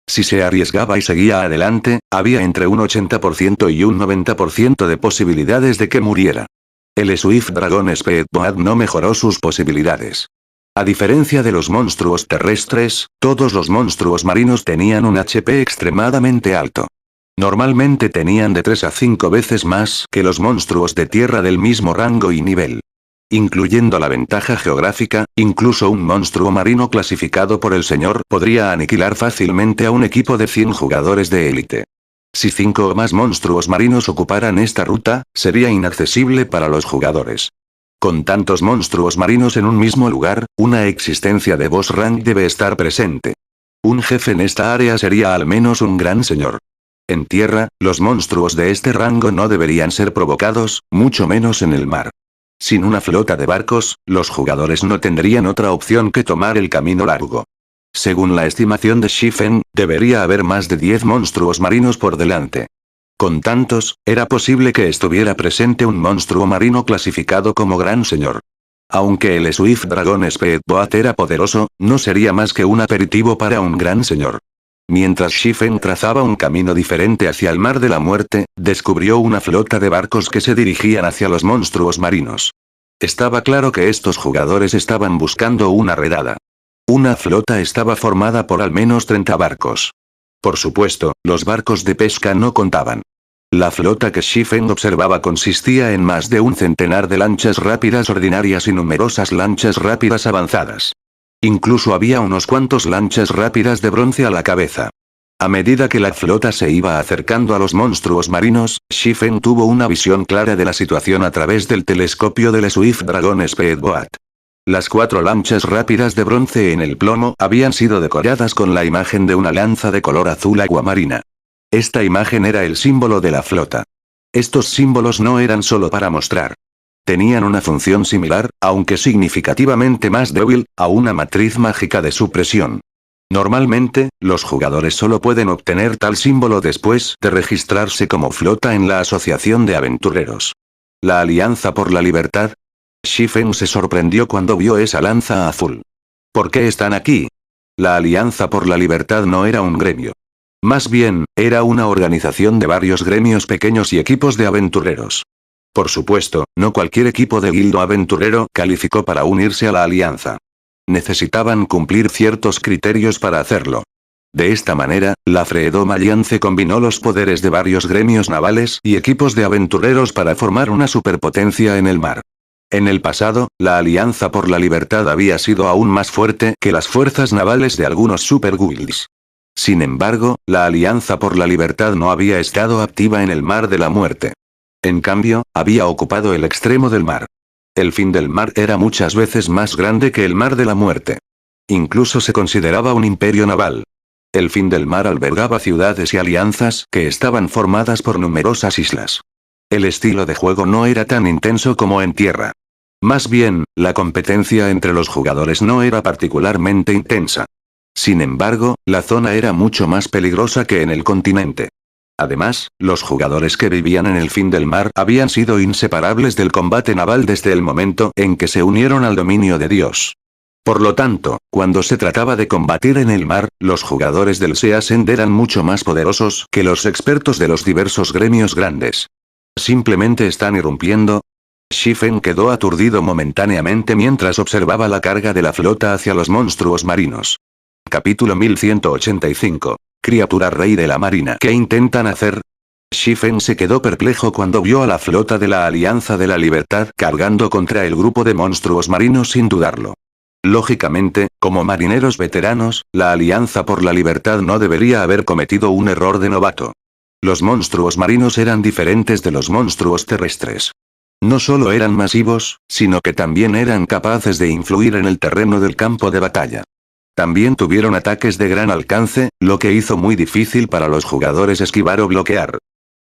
Si se arriesgaba y seguía adelante, había entre un 80% y un 90% de posibilidades de que muriera. El Swift Dragon Speedboat no mejoró sus posibilidades. A diferencia de los monstruos terrestres, todos los monstruos marinos tenían un HP extremadamente alto. Normalmente tenían de 3 a 5 veces más que los monstruos de tierra del mismo rango y nivel. Incluyendo la ventaja geográfica, incluso un monstruo marino clasificado por el señor podría aniquilar fácilmente a un equipo de 100 jugadores de élite. Si 5 o más monstruos marinos ocuparan esta ruta, sería inaccesible para los jugadores. Con tantos monstruos marinos en un mismo lugar, una existencia de boss rank debe estar presente. Un jefe en esta área sería al menos un gran señor. En tierra, los monstruos de este rango no deberían ser provocados, mucho menos en el mar. Sin una flota de barcos, los jugadores no tendrían otra opción que tomar el camino largo. Según la estimación de Shifen, debería haber más de 10 monstruos marinos por delante. Con tantos, era posible que estuviera presente un monstruo marino clasificado como Gran Señor. Aunque el Swift Dragon Speedboat era poderoso, no sería más que un aperitivo para un Gran Señor. Mientras Shifen trazaba un camino diferente hacia el Mar de la Muerte, descubrió una flota de barcos que se dirigían hacia los monstruos marinos. Estaba claro que estos jugadores estaban buscando una redada. Una flota estaba formada por al menos 30 barcos. Por supuesto, los barcos de pesca no contaban. La flota que Shifen observaba consistía en más de un centenar de lanchas rápidas ordinarias y numerosas lanchas rápidas avanzadas. Incluso había unos cuantos lanchas rápidas de bronce a la cabeza. A medida que la flota se iba acercando a los monstruos marinos, Shifen tuvo una visión clara de la situación a través del telescopio del Swift Dragon Speedboat. Las 4 lanchas rápidas de bronce en el plomo habían sido decoradas con la imagen de una lanza de color azul aguamarina. Esta imagen era el símbolo de la flota. Estos símbolos no eran solo para mostrar. Tenían una función similar, aunque significativamente más débil, a una matriz mágica de supresión. Normalmente, los jugadores solo pueden obtener tal símbolo después de registrarse como flota en la Asociación de Aventureros. ¿La Alianza por la Libertad? Shifen se sorprendió cuando vio esa lanza azul. ¿Por qué están aquí? La Alianza por la Libertad no era un gremio. Más bien, era una organización de varios gremios pequeños y equipos de aventureros. Por supuesto, no cualquier equipo de guildo aventurero calificó para unirse a la Alianza. Necesitaban cumplir ciertos criterios para hacerlo. De esta manera, la Freedom Alliance combinó los poderes de varios gremios navales y equipos de aventureros para formar una superpotencia en el mar. En el pasado, la Alianza por la Libertad había sido aún más fuerte que las fuerzas navales de algunos super guilds. Sin embargo, la Alianza por la Libertad no había estado activa en el Mar de la Muerte. En cambio, había ocupado el extremo del mar. El fin del mar era muchas veces más grande que el Mar de la Muerte. Incluso se consideraba un imperio naval. El fin del mar albergaba ciudades y alianzas que estaban formadas por numerosas islas. El estilo de juego no era tan intenso como en tierra. Más bien, la competencia entre los jugadores no era particularmente intensa. Sin embargo, la zona era mucho más peligrosa que en el continente. Además, los jugadores que vivían en el fin del mar habían sido inseparables del combate naval desde el momento en que se unieron al dominio de Dios. Por lo tanto, cuando se trataba de combatir en el mar, los jugadores del Seasend eran mucho más poderosos que los expertos de los diversos gremios grandes. ¿Simplemente están irrumpiendo? Shifen quedó aturdido momentáneamente mientras observaba la carga de la flota hacia los monstruos marinos. Capítulo 1185. Criatura rey de la marina. ¿Qué intentan hacer? Shifen se quedó perplejo cuando vio a la flota de la Alianza de la Libertad cargando contra el grupo de monstruos marinos sin dudarlo. Lógicamente, como marineros veteranos, la Alianza por la Libertad no debería haber cometido un error de novato. Los monstruos marinos eran diferentes de los monstruos terrestres. No solo eran masivos, sino que también eran capaces de influir en el terreno del campo de batalla. También tuvieron ataques de gran alcance, lo que hizo muy difícil para los jugadores esquivar o bloquear.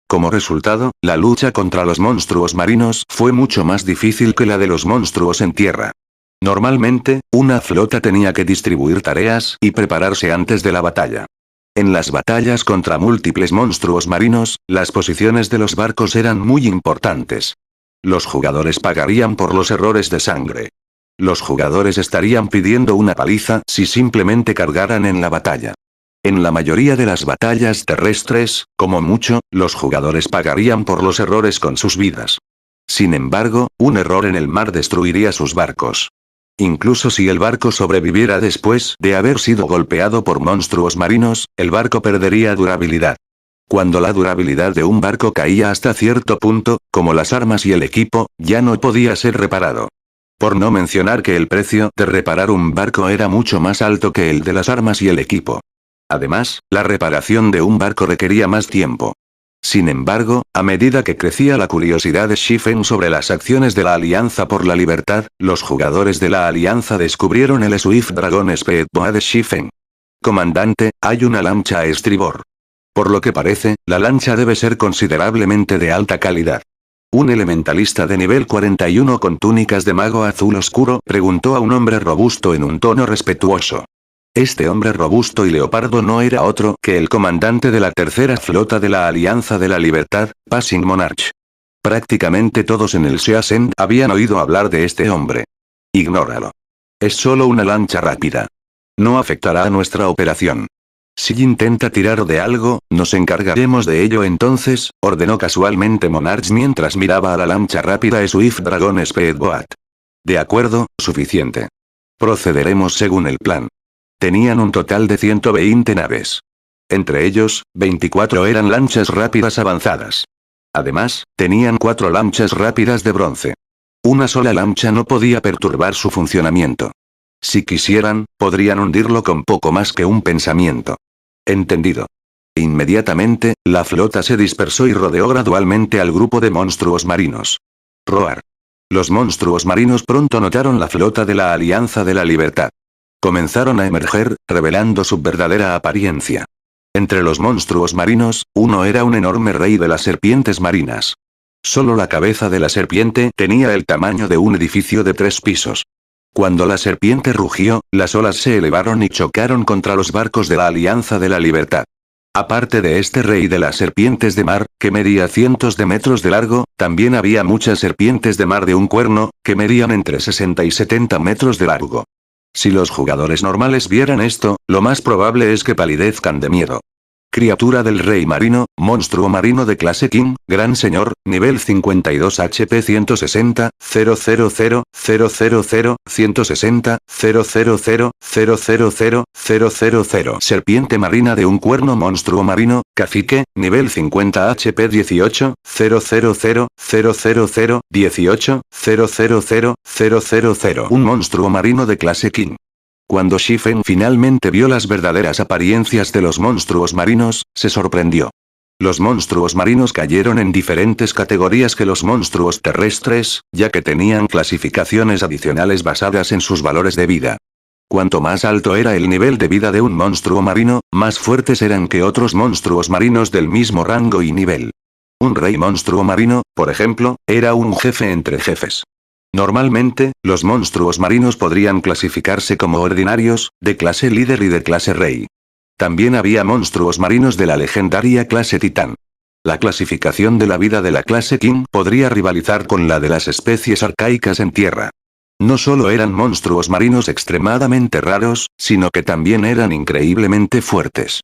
Como resultado, la lucha contra los monstruos marinos fue mucho más difícil que la de los monstruos en tierra. Normalmente, una flota tenía que distribuir tareas y prepararse antes de la batalla. En las batallas contra múltiples monstruos marinos, las posiciones de los barcos eran muy importantes. Los jugadores pagarían por los errores de sangre. Los jugadores estarían pidiendo una paliza si simplemente cargaran en la batalla. En la mayoría de las batallas terrestres, como mucho, los jugadores pagarían por los errores con sus vidas. Sin embargo, un error en el mar destruiría sus barcos. Incluso si el barco sobreviviera después de haber sido golpeado por monstruos marinos, el barco perdería durabilidad. Cuando la durabilidad de un barco caía hasta cierto punto, como las armas y el equipo, ya no podía ser reparado. Por no mencionar que el precio de reparar un barco era mucho más alto que el de las armas y el equipo. Además, la reparación de un barco requería más tiempo. Sin embargo, a medida que crecía la curiosidad de Shifen sobre las acciones de la Alianza por la Libertad, los jugadores de la Alianza descubrieron el Swift Dragon Speedboat de Shifen. Comandante, hay una lancha a estribor. Por lo que parece, la lancha debe ser considerablemente de alta calidad. Un elementalista de nivel 41 con túnicas de mago azul oscuro preguntó a un hombre robusto en un tono respetuoso. Este hombre robusto y leopardo no era otro que el comandante de la tercera flota de la Alianza de la Libertad, Passing Monarch. Prácticamente todos en el Seasend habían oído hablar de este hombre. Ignóralo. Es solo una lancha rápida. No afectará a nuestra operación. Si intenta tirar de algo, nos encargaremos de ello entonces, ordenó casualmente Monarch mientras miraba a la lancha rápida Swift Dragon Speedboat. De acuerdo, suficiente. Procederemos según el plan. Tenían un total de 120 naves. Entre ellos, 24 eran lanchas rápidas avanzadas. Además, tenían 4 lanchas rápidas de bronce. Una sola lancha no podía perturbar su funcionamiento. Si quisieran, podrían hundirlo con poco más que un pensamiento. Entendido. Inmediatamente, la flota se dispersó y rodeó gradualmente al grupo de monstruos marinos. Roar. Los monstruos marinos pronto notaron la flota de la Alianza de la Libertad. Comenzaron a emerger, revelando su verdadera apariencia. Entre los monstruos marinos, uno era un enorme rey de las serpientes marinas. Solo la cabeza de la serpiente tenía el tamaño de un edificio de 3 pisos. Cuando la serpiente rugió, las olas se elevaron y chocaron contra los barcos de la Alianza de la Libertad. Aparte de este rey de las serpientes de mar, que medía cientos de metros de largo, también había muchas serpientes de mar de un cuerno, que medían entre 60 y 70 metros de largo. Si los jugadores normales vieran esto, lo más probable es que palidezcan de miedo. Criatura del rey marino, monstruo marino de clase King, gran señor, nivel 52 HP 160, 000, 160, 000, serpiente marina de un cuerno monstruo marino, cacique, nivel 50 HP 18, 000, 18, 000, un monstruo marino de clase King. Cuando Shifen finalmente vio las verdaderas apariencias de los monstruos marinos, se sorprendió. Los monstruos marinos cayeron en diferentes categorías que los monstruos terrestres, ya que tenían clasificaciones adicionales basadas en sus valores de vida. Cuanto más alto era el nivel de vida de un monstruo marino, más fuertes eran que otros monstruos marinos del mismo rango y nivel. Un rey monstruo marino, por ejemplo, era un jefe entre jefes. Normalmente, los monstruos marinos podrían clasificarse como ordinarios, de clase líder y de clase rey. También había monstruos marinos de la legendaria clase titán. La clasificación de la vida de la clase King podría rivalizar con la de las especies arcaicas en tierra. No solo eran monstruos marinos extremadamente raros, sino que también eran increíblemente fuertes.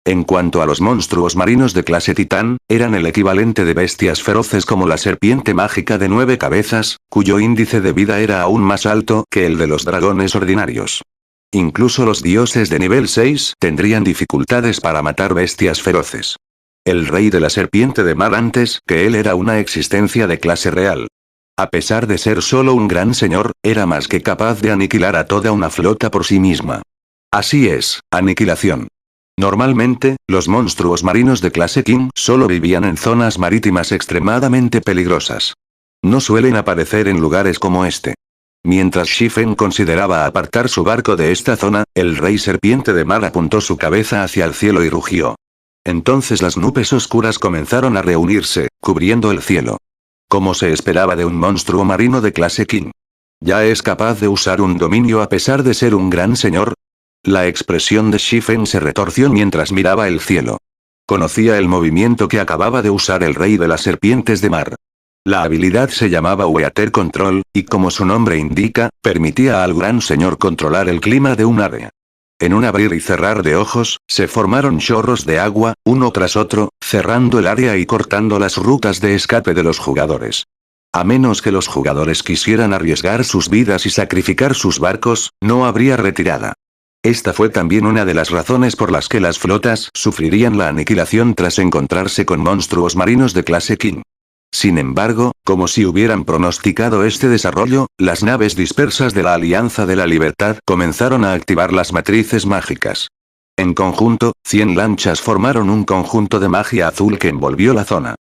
En cuanto a los monstruos marinos de clase titán, eran el equivalente de bestias feroces como la serpiente mágica de 9 cabezas, cuyo índice de vida era aún más alto que el de los dragones ordinarios. Incluso los dioses de nivel 6 tendrían dificultades para matar bestias feroces. El rey de la serpiente de mar antes que él era una existencia de clase real. A pesar de ser solo un gran señor, era más que capaz de aniquilar a toda una flota por sí misma. Así es, aniquilación. Normalmente, los monstruos marinos de clase King solo vivían en zonas marítimas extremadamente peligrosas. No suelen aparecer en lugares como este. Mientras Shifen consideraba apartar su barco de esta zona, el rey serpiente de mar apuntó su cabeza hacia el cielo y rugió. Entonces las nubes oscuras comenzaron a reunirse, cubriendo el cielo. Como se esperaba de un monstruo marino de clase King. ¿Ya es capaz de usar un dominio a pesar de ser un gran señor? La expresión de Shifen se retorció mientras miraba el cielo. Conocía el movimiento que acababa de usar el rey de las serpientes de mar. La habilidad se llamaba Weather Control, y como su nombre indica, permitía al gran señor controlar el clima de un área. En un abrir y cerrar de ojos, se formaron chorros de agua, uno tras otro, cerrando el área y cortando las rutas de escape de los jugadores. A menos que los jugadores quisieran arriesgar sus vidas y sacrificar sus barcos, no habría retirada. Esta fue también una de las razones por las que las flotas sufrirían la aniquilación tras encontrarse con monstruos marinos de clase King. Sin embargo, como si hubieran pronosticado este desarrollo, las naves dispersas de la Alianza de la Libertad comenzaron a activar las matrices mágicas. En conjunto, 100 lanchas formaron un conjunto de magia azul que envolvió la zona.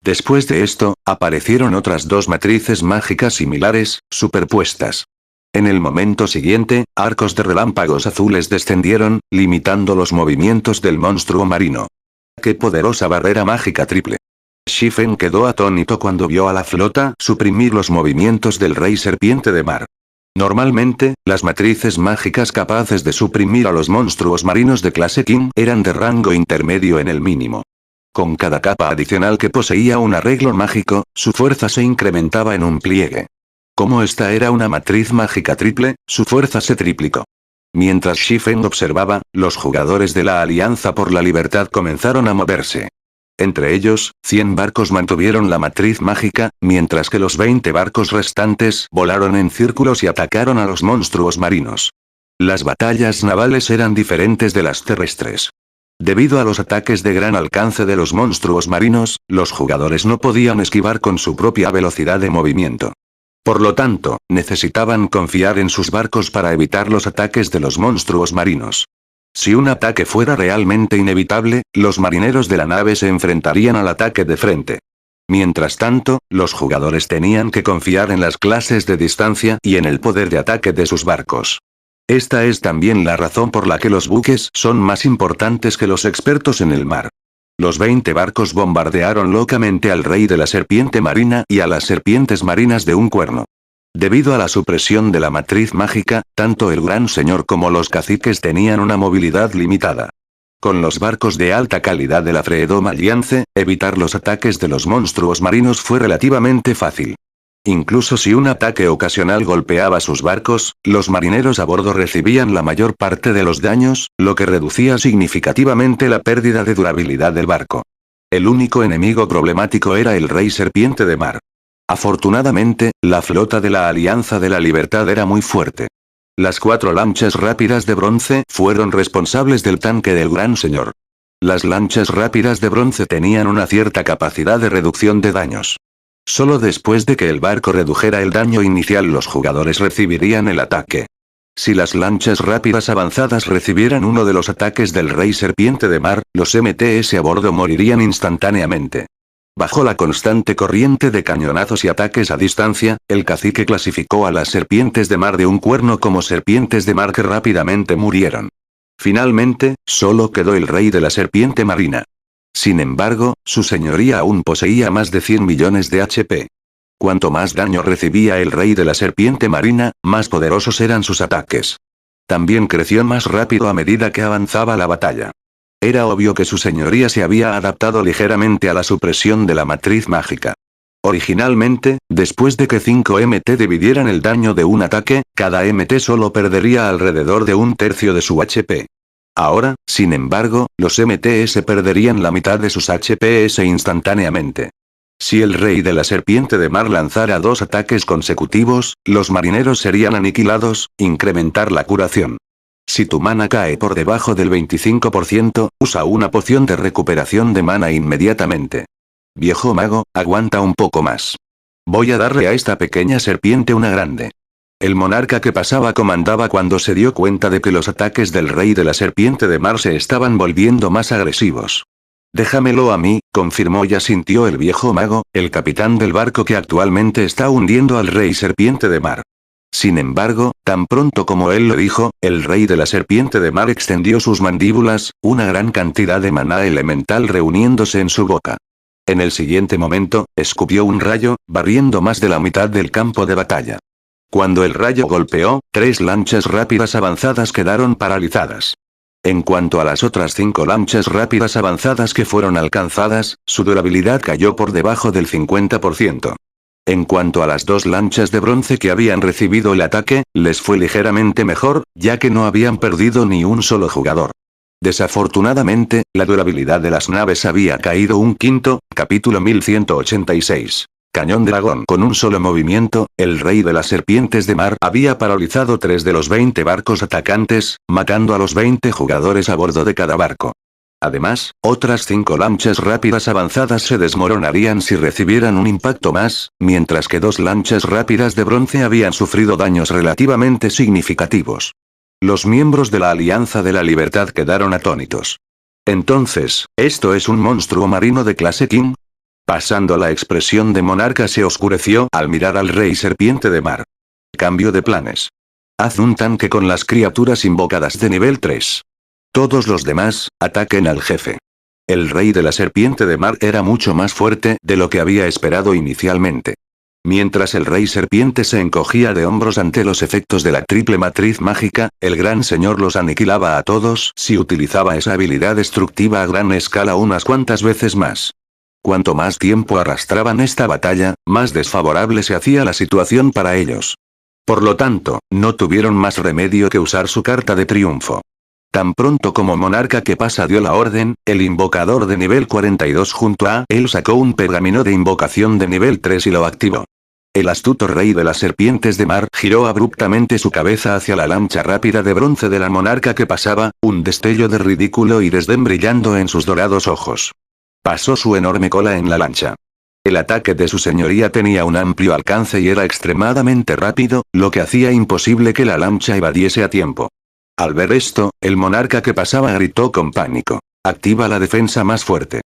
Después de esto, aparecieron otras 2 matrices mágicas similares, superpuestas. En el momento siguiente, arcos de relámpagos azules descendieron, limitando los movimientos del monstruo marino. ¡Qué poderosa barrera mágica triple! Shifen quedó atónito cuando vio a la flota suprimir los movimientos del rey serpiente de mar. Normalmente, las matrices mágicas capaces de suprimir a los monstruos marinos de clase King eran de rango intermedio en el mínimo. Con cada capa adicional que poseía un arreglo mágico, su fuerza se incrementaba en un pliegue. Como esta era una matriz mágica triple, su fuerza se triplicó. Mientras Shifen observaba, los jugadores de la Alianza por la Libertad comenzaron a moverse. Entre ellos, 100 barcos mantuvieron la matriz mágica, mientras que los 20 barcos restantes volaron en círculos y atacaron a los monstruos marinos. Las batallas navales eran diferentes de las terrestres. Debido a los ataques de gran alcance de los monstruos marinos, los jugadores no podían esquivar con su propia velocidad de movimiento. Por lo tanto, necesitaban confiar en sus barcos para evitar los ataques de los monstruos marinos. Si un ataque fuera realmente inevitable, los marineros de la nave se enfrentarían al ataque de frente. Mientras tanto, los jugadores tenían que confiar en las clases de distancia y en el poder de ataque de sus barcos. Esta es también la razón por la que los buques son más importantes que los expertos en el mar. Los 20 barcos bombardearon locamente al rey de la serpiente marina y a las serpientes marinas de un cuerno. Debido a la supresión de la matriz mágica, tanto el gran señor como los caciques tenían una movilidad limitada. Con los barcos de alta calidad de la Freedom Alliance, evitar los ataques de los monstruos marinos fue relativamente fácil. Incluso si un ataque ocasional golpeaba sus barcos, los marineros a bordo recibían la mayor parte de los daños, lo que reducía significativamente la pérdida de durabilidad del barco. El único enemigo problemático era el Rey Serpiente de Mar. Afortunadamente, la flota de la Alianza de la Libertad era muy fuerte. Las 4 lanchas rápidas de bronce fueron responsables del tanque del Gran Señor. Las lanchas rápidas de bronce tenían una cierta capacidad de reducción de daños. Solo después de que el barco redujera el daño inicial los jugadores recibirían el ataque. Si las lanchas rápidas avanzadas recibieran uno de los ataques del Rey Serpiente de Mar, los MTS a bordo morirían instantáneamente. Bajo la constante corriente de cañonazos y ataques a distancia, el cacique clasificó a las serpientes de mar de un cuerno como serpientes de mar que rápidamente murieron. Finalmente, solo quedó el rey de la serpiente marina. Sin embargo, su señoría aún poseía más de 100 millones de HP. Cuanto más daño recibía el rey de la serpiente marina, más poderosos eran sus ataques. También creció más rápido a medida que avanzaba la batalla. Era obvio que su señoría se había adaptado ligeramente a la supresión de la matriz mágica. Originalmente, después de que 5 MT dividieran el daño de un ataque, cada MT solo perdería alrededor de un tercio de su HP. Ahora, sin embargo, los MTS perderían la mitad de sus HPS instantáneamente. Si el rey de la serpiente de mar lanzara 2 ataques consecutivos, los marineros serían aniquilados, incrementar la curación. Si tu mana cae por debajo del 25%, usa una poción de recuperación de mana inmediatamente. Viejo mago, aguanta un poco más. Voy a darle a esta pequeña serpiente una grande. El monarca que pasaba comandaba cuando se dio cuenta de que los ataques del rey de la serpiente de mar se estaban volviendo más agresivos. Déjamelo a mí, confirmó y asintió el viejo mago, el capitán del barco que actualmente está hundiendo al rey serpiente de mar. Sin embargo, tan pronto como él lo dijo, el rey de la serpiente de mar extendió sus mandíbulas, una gran cantidad de maná elemental reuniéndose en su boca. En el siguiente momento, escupió un rayo, barriendo más de la mitad del campo de batalla. Cuando el rayo golpeó, 3 lanchas rápidas avanzadas quedaron paralizadas. En cuanto a las otras 5 lanchas rápidas avanzadas que fueron alcanzadas, su durabilidad cayó por debajo del 50%. En cuanto a las 2 lanchas de bronce que habían recibido el ataque, les fue ligeramente mejor, ya que no habían perdido ni un solo jugador. Desafortunadamente, la durabilidad de las naves había caído un quinto, capítulo 1186. Cañón dragón. Con un solo movimiento, el rey de las serpientes de mar había paralizado 3 de los 20 barcos atacantes, matando a los 20 jugadores a bordo de cada barco. Además, otras 5 lanchas rápidas avanzadas se desmoronarían si recibieran un impacto más, mientras que 2 lanchas rápidas de bronce habían sufrido daños relativamente significativos. Los miembros de la Alianza de la Libertad quedaron atónitos. Entonces, ¿esto es un monstruo marino de clase King? Pasando la expresión de monarca se oscureció al mirar al rey serpiente de mar. Cambio de planes. Haz un tanque con las criaturas invocadas de nivel 3. Todos los demás, ataquen al jefe. El rey de la serpiente de mar era mucho más fuerte de lo que había esperado inicialmente. Mientras el rey serpiente se encogía de hombros ante los efectos de la triple matriz mágica, el gran señor los aniquilaba a todos si utilizaba esa habilidad destructiva a gran escala unas cuantas veces más. Cuanto más tiempo arrastraban esta batalla, más desfavorable se hacía la situación para ellos. Por lo tanto, no tuvieron más remedio que usar su carta de triunfo. Tan pronto como monarca que pasa dio la orden, el invocador de nivel 42 junto a él sacó un pergamino de invocación de nivel 3 y lo activó. El astuto rey de las serpientes de mar giró abruptamente su cabeza hacia la lancha rápida de bronce de la monarca que pasaba, un destello de ridículo y desdén brillando en sus dorados ojos. Pasó su enorme cola en la lancha. El ataque de su señoría tenía un amplio alcance y era extremadamente rápido, lo que hacía imposible que la lancha evadiese a tiempo. Al ver esto, el monarca que pasaba gritó con pánico: «Activa la defensa más fuerte».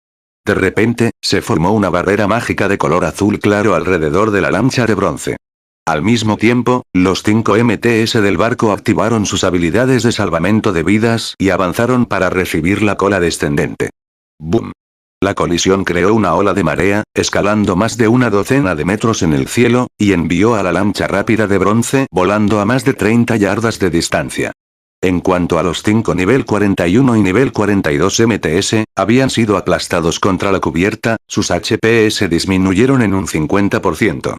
De repente, se formó una barrera mágica de color azul claro alrededor de la lancha de bronce. Al mismo tiempo, los 5 MTS del barco activaron sus habilidades de salvamento de vidas y avanzaron para recibir la cola descendente. ¡Boom! La colisión creó una ola de marea, escalando más de una docena de metros en el cielo, y envió a la lancha rápida de bronce volando a más de 30 yardas de distancia. En cuanto a los 5 nivel 41 y nivel 42 MTS, habían sido aplastados contra la cubierta, sus HPS disminuyeron en un 50%.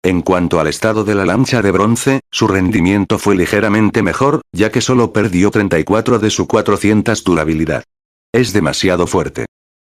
En cuanto al estado de la lancha de bronce, su rendimiento fue ligeramente mejor, ya que solo perdió 34 de su 400 durabilidad. Es demasiado fuerte.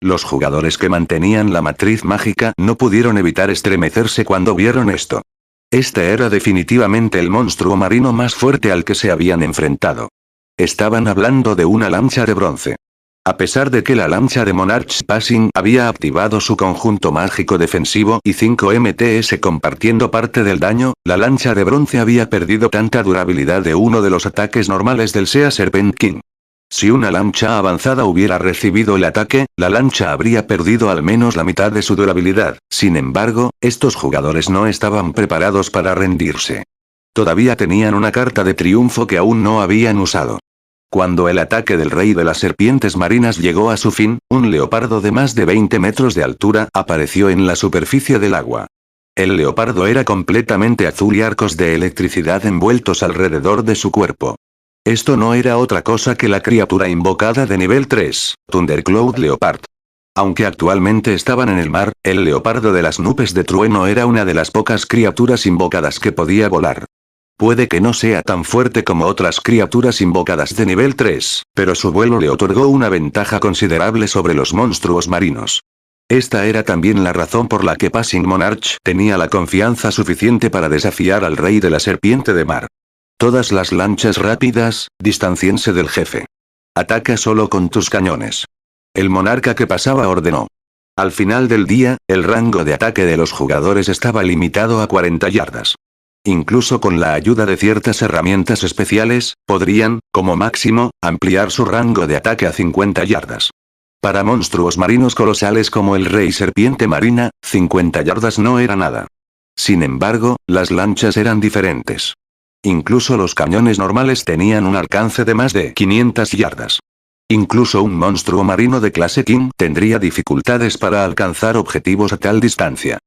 Los jugadores que mantenían la matriz mágica no pudieron evitar estremecerse cuando vieron esto. Este era definitivamente el monstruo marino más fuerte al que se habían enfrentado. Estaban hablando de una lancha de bronce. A pesar de que la lancha de Monarch's Passing había activado su conjunto mágico defensivo y 5 MTS compartiendo parte del daño, la lancha de bronce había perdido tanta durabilidad de uno de los ataques normales del Sea Serpent King. Si una lancha avanzada hubiera recibido el ataque, la lancha habría perdido al menos la mitad de su durabilidad. Sin embargo, estos jugadores no estaban preparados para rendirse. Todavía tenían una carta de triunfo que aún no habían usado. Cuando el ataque del rey de las serpientes marinas llegó a su fin, un leopardo de más de 20 metros de altura apareció en la superficie del agua. El leopardo era completamente azul y arcos de electricidad envueltos alrededor de su cuerpo. Esto no era otra cosa que la criatura invocada de nivel 3, Thundercloud Leopard. Aunque actualmente estaban en el mar, el leopardo de las nubes de trueno era una de las pocas criaturas invocadas que podía volar. Puede que no sea tan fuerte como otras criaturas invocadas de nivel 3, pero su vuelo le otorgó una ventaja considerable sobre los monstruos marinos. Esta era también la razón por la que Passing Monarch tenía la confianza suficiente para desafiar al rey de la serpiente de mar. Todas las lanchas rápidas, distanciense del jefe. Ataca solo con tus cañones. El monarca que pasaba ordenó. Al final del día, el rango de ataque de los jugadores estaba limitado a 40 yardas. Incluso con la ayuda de ciertas herramientas especiales, podrían, como máximo, ampliar su rango de ataque a 50 yardas. Para monstruos marinos colosales como el rey serpiente marina, 50 yardas no era nada. Sin embargo, las lanchas eran diferentes. Incluso los cañones normales tenían un alcance de más de 500 yardas. Incluso un monstruo marino de clase King tendría dificultades para alcanzar objetivos a tal distancia.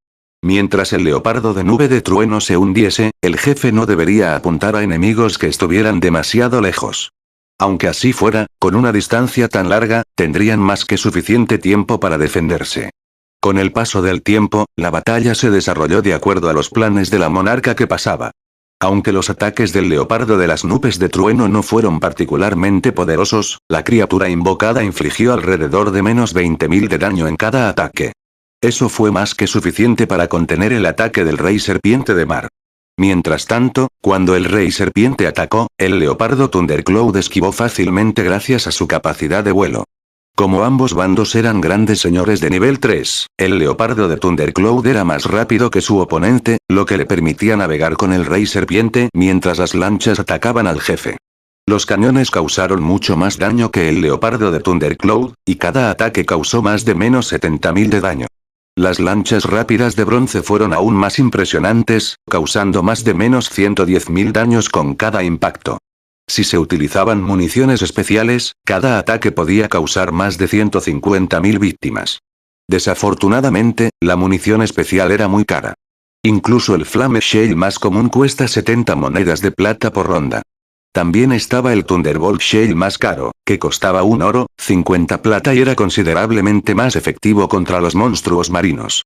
Mientras el leopardo de nube de trueno se hundiese, el jefe no debería apuntar a enemigos que estuvieran demasiado lejos. Aunque así fuera, con una distancia tan larga, tendrían más que suficiente tiempo para defenderse. Con el paso del tiempo, la batalla se desarrolló de acuerdo a los planes de la monarca que pasaba. Aunque los ataques del leopardo de las nubes de trueno no fueron particularmente poderosos, la criatura invocada infligió alrededor de menos 20.000 de daño en cada ataque. Eso fue más que suficiente para contener el ataque del rey serpiente de mar. Mientras tanto, cuando el rey serpiente atacó, el leopardo Thundercloud esquivó fácilmente gracias a su capacidad de vuelo. Como ambos bandos eran grandes señores de nivel 3, el leopardo de Thundercloud era más rápido que su oponente, lo que le permitía navegar con el rey serpiente mientras las lanchas atacaban al jefe. Los cañones causaron mucho más daño que el leopardo de Thundercloud, y cada ataque causó más de menos 70.000 de daño. Las lanchas rápidas de bronce fueron aún más impresionantes, causando más de menos 110.000 daños con cada impacto. Si se utilizaban municiones especiales, cada ataque podía causar más de 150.000 víctimas. Desafortunadamente, la munición especial era muy cara. Incluso el Flame Shell más común cuesta 70 monedas de plata por ronda. También estaba el Thunderbolt Shell más caro, que costaba 1 oro, 50 plata y era considerablemente más efectivo contra los monstruos marinos.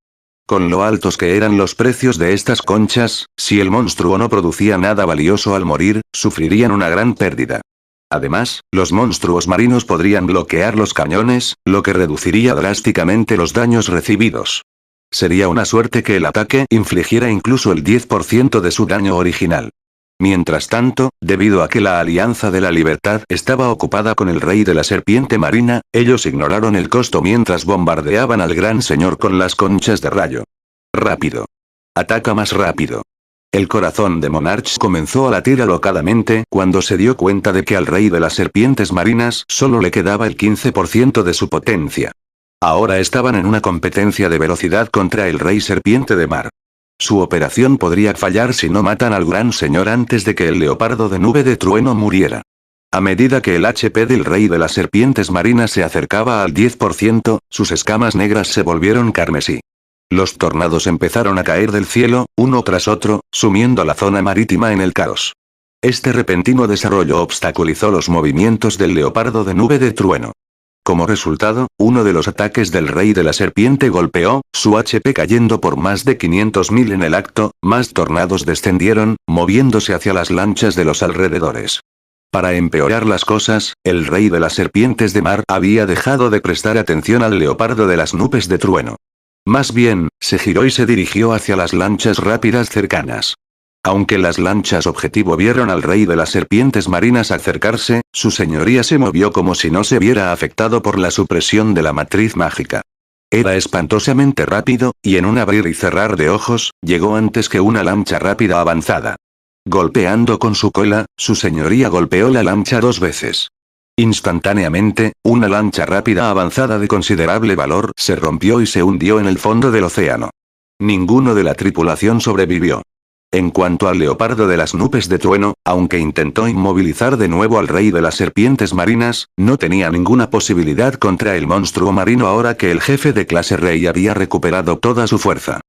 Con lo altos que eran los precios de estas conchas, si el monstruo no producía nada valioso al morir, sufrirían una gran pérdida. Además, los monstruos marinos podrían bloquear los cañones, lo que reduciría drásticamente los daños recibidos. Sería una suerte que el ataque infligiera incluso el 10% de su daño original. Mientras tanto, debido a que la Alianza de la Libertad estaba ocupada con el rey de la serpiente marina, ellos ignoraron el costo mientras bombardeaban al gran señor con las conchas de rayo. Rápido. Ataca más rápido. El corazón de Monarch comenzó a latir alocadamente cuando se dio cuenta de que al rey de las serpientes marinas solo le quedaba el 15% de su potencia. Ahora estaban en una competencia de velocidad contra el rey serpiente de mar. Su operación podría fallar si no matan al gran señor antes de que el leopardo de nube de trueno muriera. A medida que el HP del rey de las serpientes marinas se acercaba al 10%, sus escamas negras se volvieron carmesí. Los tornados empezaron a caer del cielo, uno tras otro, sumiendo la zona marítima en el caos. Este repentino desarrollo obstaculizó los movimientos del leopardo de nube de trueno. Como resultado, uno de los ataques del rey de la serpiente golpeó, su HP cayendo por más de 500.000 en el acto, más tornados descendieron, moviéndose hacia las lanchas de los alrededores. Para empeorar las cosas, el rey de las serpientes de mar había dejado de prestar atención al leopardo de las nubes de trueno. Más bien, se giró y se dirigió hacia las lanchas rápidas cercanas. Aunque las lanchas objetivo vieron al rey de las serpientes marinas acercarse, su señoría se movió como si no se viera afectado por la supresión de la matriz mágica. Era espantosamente rápido, y en un abrir y cerrar de ojos, llegó antes que una lancha rápida avanzada. Golpeando con su cola, su señoría golpeó la lancha 2 veces. Instantáneamente, una lancha rápida avanzada de considerable valor se rompió y se hundió en el fondo del océano. Ninguno de la tripulación sobrevivió. En cuanto al leopardo de las nubes de trueno, aunque intentó inmovilizar de nuevo al rey de las serpientes marinas, no tenía ninguna posibilidad contra el monstruo marino ahora que el jefe de clase rey había recuperado toda su fuerza.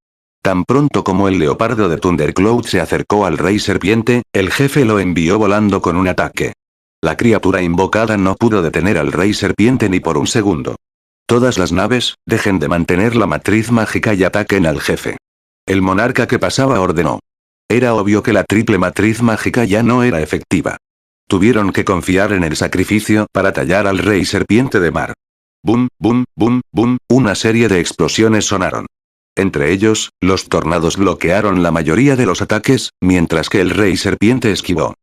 Tan pronto como el leopardo de Thundercloud se acercó al rey serpiente, el jefe lo envió volando con un ataque. La criatura invocada no pudo detener al rey serpiente ni por un segundo. Todas las naves, dejen de mantener la matriz mágica y ataquen al jefe. El monarca que pasaba ordenó. Era obvio que la triple matriz mágica ya no era efectiva. Tuvieron que confiar en el sacrificio para tallar al rey serpiente de mar. Boom, boom, boom, boom, una serie de explosiones sonaron. Entre ellos, los tornados bloquearon la mayoría de los ataques, mientras que el rey serpiente esquivó.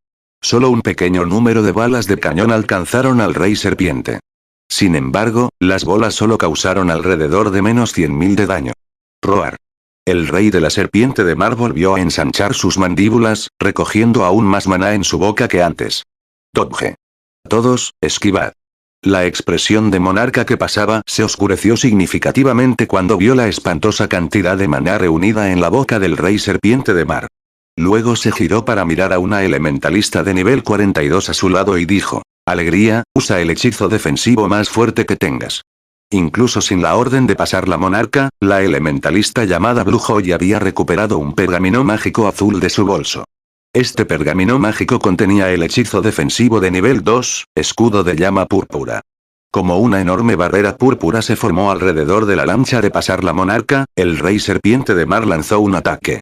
Solo un pequeño número de balas de cañón alcanzaron al rey serpiente. Sin embargo, las bolas solo causaron alrededor de menos 100.000 de daño. Roar. El rey de la serpiente de mar volvió a ensanchar sus mandíbulas, recogiendo aún más maná en su boca que antes. Dodge. Todos, esquivad. La expresión de monarca que pasaba se oscureció significativamente cuando vio la espantosa cantidad de maná reunida en la boca del rey serpiente de mar. Luego se giró para mirar a una elementalista de nivel 42 a su lado y dijo, Alegría, usa el hechizo defensivo más fuerte que tengas. Incluso sin la orden de pasar la monarca, la elementalista llamada Blue Joy había recuperado un pergamino mágico azul de su bolso. Este pergamino mágico contenía el hechizo defensivo de nivel 2, escudo de llama púrpura. Como una enorme barrera púrpura se formó alrededor de la lancha de pasar la monarca, el rey serpiente de mar lanzó un ataque.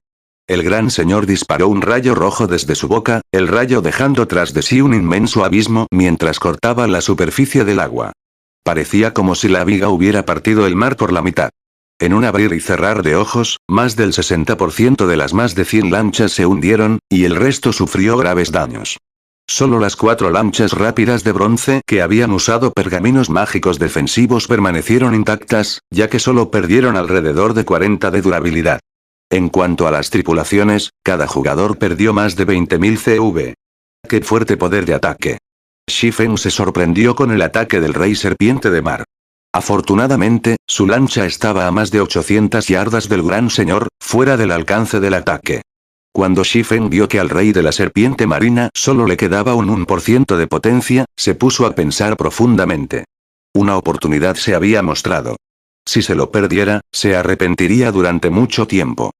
El gran señor disparó un rayo rojo desde su boca, el rayo dejando tras de sí un inmenso abismo mientras cortaba la superficie del agua. Parecía como si la viga hubiera partido el mar por la mitad. En un abrir y cerrar de ojos, más del 60% de las más de 100 lanchas se hundieron, y el resto sufrió graves daños. Solo las 4 lanchas rápidas de bronce que habían usado pergaminos mágicos defensivos permanecieron intactas, ya que solo perdieron alrededor de 40 de durabilidad. En cuanto a las tripulaciones, cada jugador perdió más de 20.000 CV. ¡Qué fuerte poder de ataque! Shifen se sorprendió con el ataque del rey serpiente de mar. Afortunadamente, su lancha estaba a más de 800 yardas del gran señor, fuera del alcance del ataque. Cuando Shifen vio que al rey de la serpiente marina solo le quedaba un 1% de potencia, se puso a pensar profundamente. Una oportunidad se había mostrado. Si se lo perdiera, se arrepentiría durante mucho tiempo.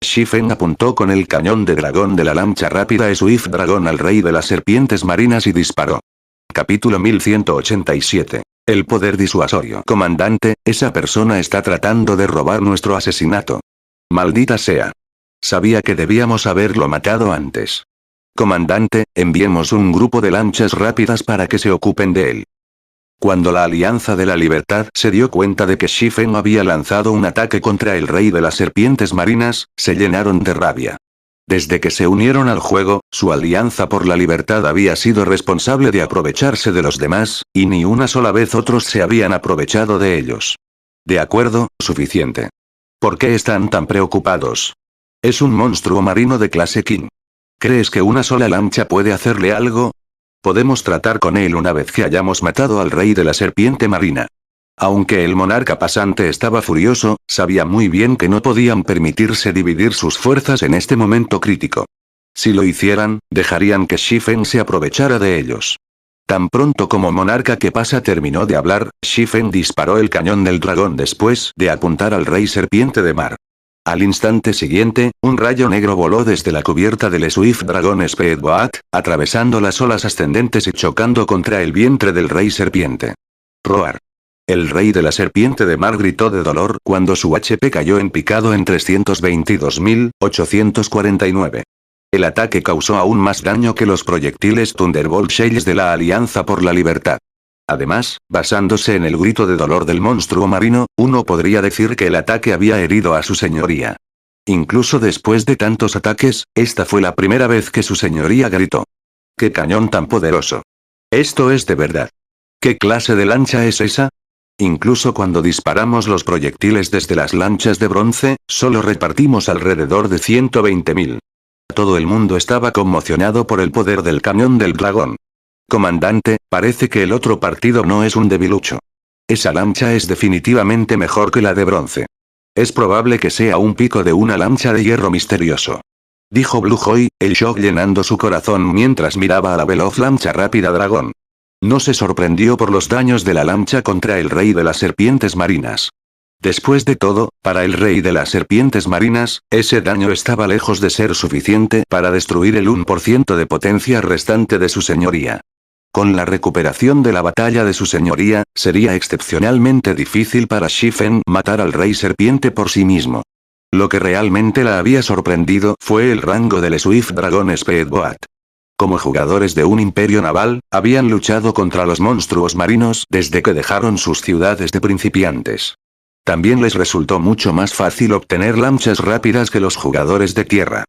Shifen apuntó con el cañón de dragón de la lancha rápida Swift Dragon al rey de las serpientes marinas y disparó. Capítulo 1187. El poder disuasorio. Comandante, esa persona está tratando de robar nuestro asesinato. Maldita sea. Sabía que debíamos haberlo matado antes. Comandante, enviemos un grupo de lanchas rápidas para que se ocupen de él. Cuando la Alianza de la Libertad se dio cuenta de que Shifen había lanzado un ataque contra el rey de las serpientes marinas, se llenaron de rabia. Desde que se unieron al juego, su Alianza por la Libertad había sido responsable de aprovecharse de los demás, y ni una sola vez otros se habían aprovechado de ellos. De acuerdo, suficiente. ¿Por qué están tan preocupados? Es un monstruo marino de clase King. ¿Crees que una sola lancha puede hacerle algo? Podemos tratar con él una vez que hayamos matado al rey de la serpiente marina. Aunque el monarca pasante estaba furioso, sabía muy bien que no podían permitirse dividir sus fuerzas en este momento crítico. Si lo hicieran, dejarían que Shifen se aprovechara de ellos. Tan pronto como Monarca que pasa terminó de hablar, Shifen disparó el cañón del dragón después de apuntar al rey serpiente de mar. Al instante siguiente, un rayo negro voló desde la cubierta del Swift Dragon Speedboat, atravesando las olas ascendentes y chocando contra el vientre del rey serpiente. Roar. El rey de la serpiente de mar gritó de dolor cuando su HP cayó en picado en 322.849. El ataque causó aún más daño que los proyectiles Thunderbolt Shells de la Alianza por la Libertad. Además, basándose en el grito de dolor del monstruo marino, uno podría decir que el ataque había herido a su señoría. Incluso después de tantos ataques, esta fue la primera vez que su señoría gritó. ¡Qué cañón tan poderoso! Esto es de verdad. ¿Qué clase de lancha es esa? Incluso cuando disparamos los proyectiles desde las lanchas de bronce, solo repartimos alrededor de 120.000. Todo el mundo estaba conmocionado por el poder del cañón del dragón. Comandante, parece que el otro partido no es un debilucho. Esa lancha es definitivamente mejor que la de bronce. Es probable que sea un pico de una lancha de hierro misterioso. Dijo Blue Joy, el shock llenando su corazón mientras miraba a la veloz lancha rápida dragón. No se sorprendió por los daños de la lancha contra el rey de las serpientes marinas. Después de todo, para el rey de las serpientes marinas, ese daño estaba lejos de ser suficiente para destruir el 1% de potencia restante de su señoría. Con la recuperación de la batalla de su señoría, sería excepcionalmente difícil para Shifen matar al rey serpiente por sí mismo. Lo que realmente la había sorprendido fue el rango del Swift Dragon Speedboat. Como jugadores de un imperio naval, habían luchado contra los monstruos marinos desde que dejaron sus ciudades de principiantes. También les resultó mucho más fácil obtener lanchas rápidas que los jugadores de tierra.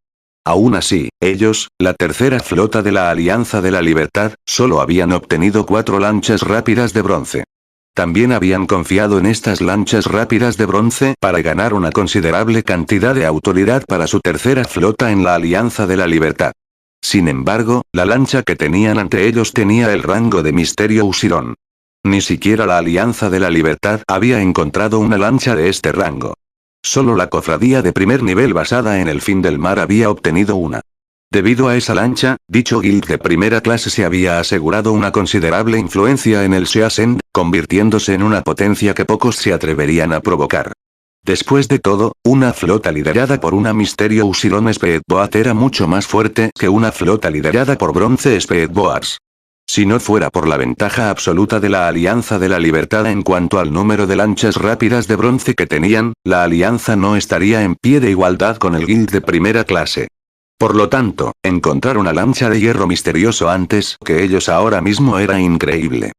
Aún así, ellos, la tercera flota de la Alianza de la Libertad, solo habían obtenido 4 lanchas rápidas de bronce. También habían confiado en estas lanchas rápidas de bronce para ganar una considerable cantidad de autoridad para su tercera flota en la Alianza de la Libertad. Sin embargo, la lancha que tenían ante ellos tenía el rango de Misterio Usirón. Ni siquiera la Alianza de la Libertad había encontrado una lancha de este rango. Solo la cofradía de primer nivel basada en el fin del mar había obtenido una. Debido a esa lancha, dicho guild de primera clase se había asegurado una considerable influencia en el Seasend, convirtiéndose en una potencia que pocos se atreverían a provocar. Después de todo, una flota liderada por una Misterio Usirón Speedboat era mucho más fuerte que una flota liderada por Bronce Speedboats. Si no fuera por la ventaja absoluta de la Alianza de la Libertad en cuanto al número de lanchas rápidas de bronce que tenían, la Alianza no estaría en pie de igualdad con el guild de primera clase. Por lo tanto, encontrar una lancha de hierro misterioso antes que ellos ahora mismo era increíble.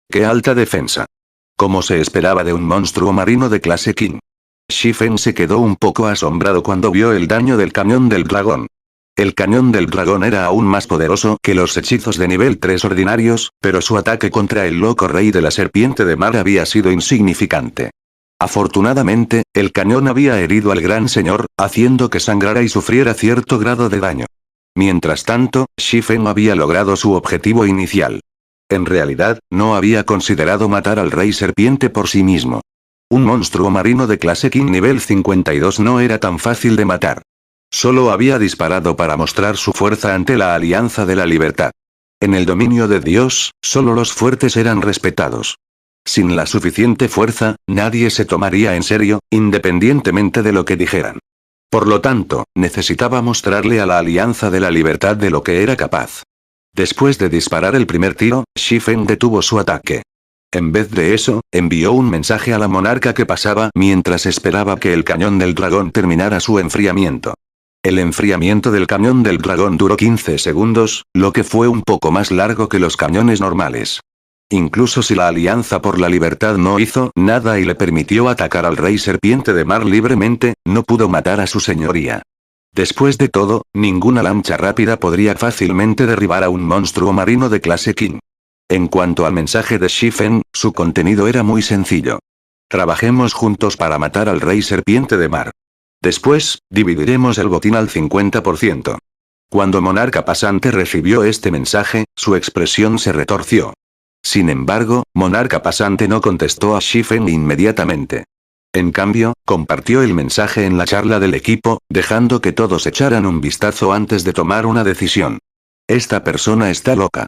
¡Qué alta defensa! Como se esperaba de un monstruo marino de clase King. Shifen se quedó un poco asombrado cuando vio el daño del cañón del dragón. El cañón del dragón era aún más poderoso que los hechizos de nivel 3 ordinarios, pero su ataque contra el loco rey de la serpiente de mar había sido insignificante. Afortunadamente, el cañón había herido al gran señor, haciendo que sangrara y sufriera cierto grado de daño. Mientras tanto, Shifen había logrado su objetivo inicial. En realidad, no había considerado matar al rey serpiente por sí mismo. Un monstruo marino de clase King nivel 52 no era tan fácil de matar. Solo había disparado para mostrar su fuerza ante la Alianza de la Libertad. En el dominio de Dios, solo los fuertes eran respetados. Sin la suficiente fuerza, nadie se tomaría en serio, independientemente de lo que dijeran. Por lo tanto, necesitaba mostrarle a la Alianza de la Libertad de lo que era capaz. Después de disparar el primer tiro, Shifen detuvo su ataque. En vez de eso, envió un mensaje a la monarca que pasaba mientras esperaba que el cañón del dragón terminara su enfriamiento. El enfriamiento del cañón del dragón duró 15 segundos, lo que fue un poco más largo que los cañones normales. Incluso si la Alianza por la Libertad no hizo nada y le permitió atacar al rey serpiente de mar libremente, no pudo matar a su señoría. Después de todo, ninguna lancha rápida podría fácilmente derribar a un monstruo marino de clase King. En cuanto al mensaje de Shifen, su contenido era muy sencillo. Trabajemos juntos para matar al rey serpiente de mar. Después, dividiremos el botín al 50%. Cuando Monarca Pasante recibió este mensaje, su expresión se retorció. Sin embargo, Monarca Pasante no contestó a Shifen inmediatamente. En cambio, compartió el mensaje en la charla del equipo, dejando que todos echaran un vistazo antes de tomar una decisión. Esta persona está loca.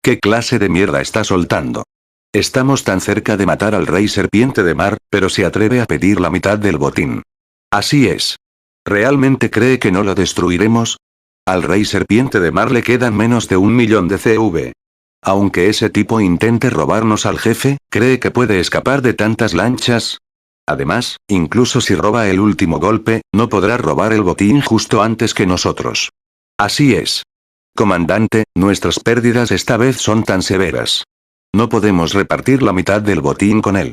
¿Qué clase de mierda está soltando? Estamos tan cerca de matar al rey serpiente de mar, pero se atreve a pedir la mitad del botín. Así es. ¿Realmente cree que no lo destruiremos? Al rey serpiente de mar le quedan menos de 1.000.000 de CV. Aunque ese tipo intente robarnos al jefe, ¿cree que puede escapar de tantas lanchas? Además, incluso si roba el último golpe, no podrá robar el botín justo antes que nosotros. Así es. Comandante, nuestras pérdidas esta vez son tan severas. No podemos repartir la mitad del botín con él.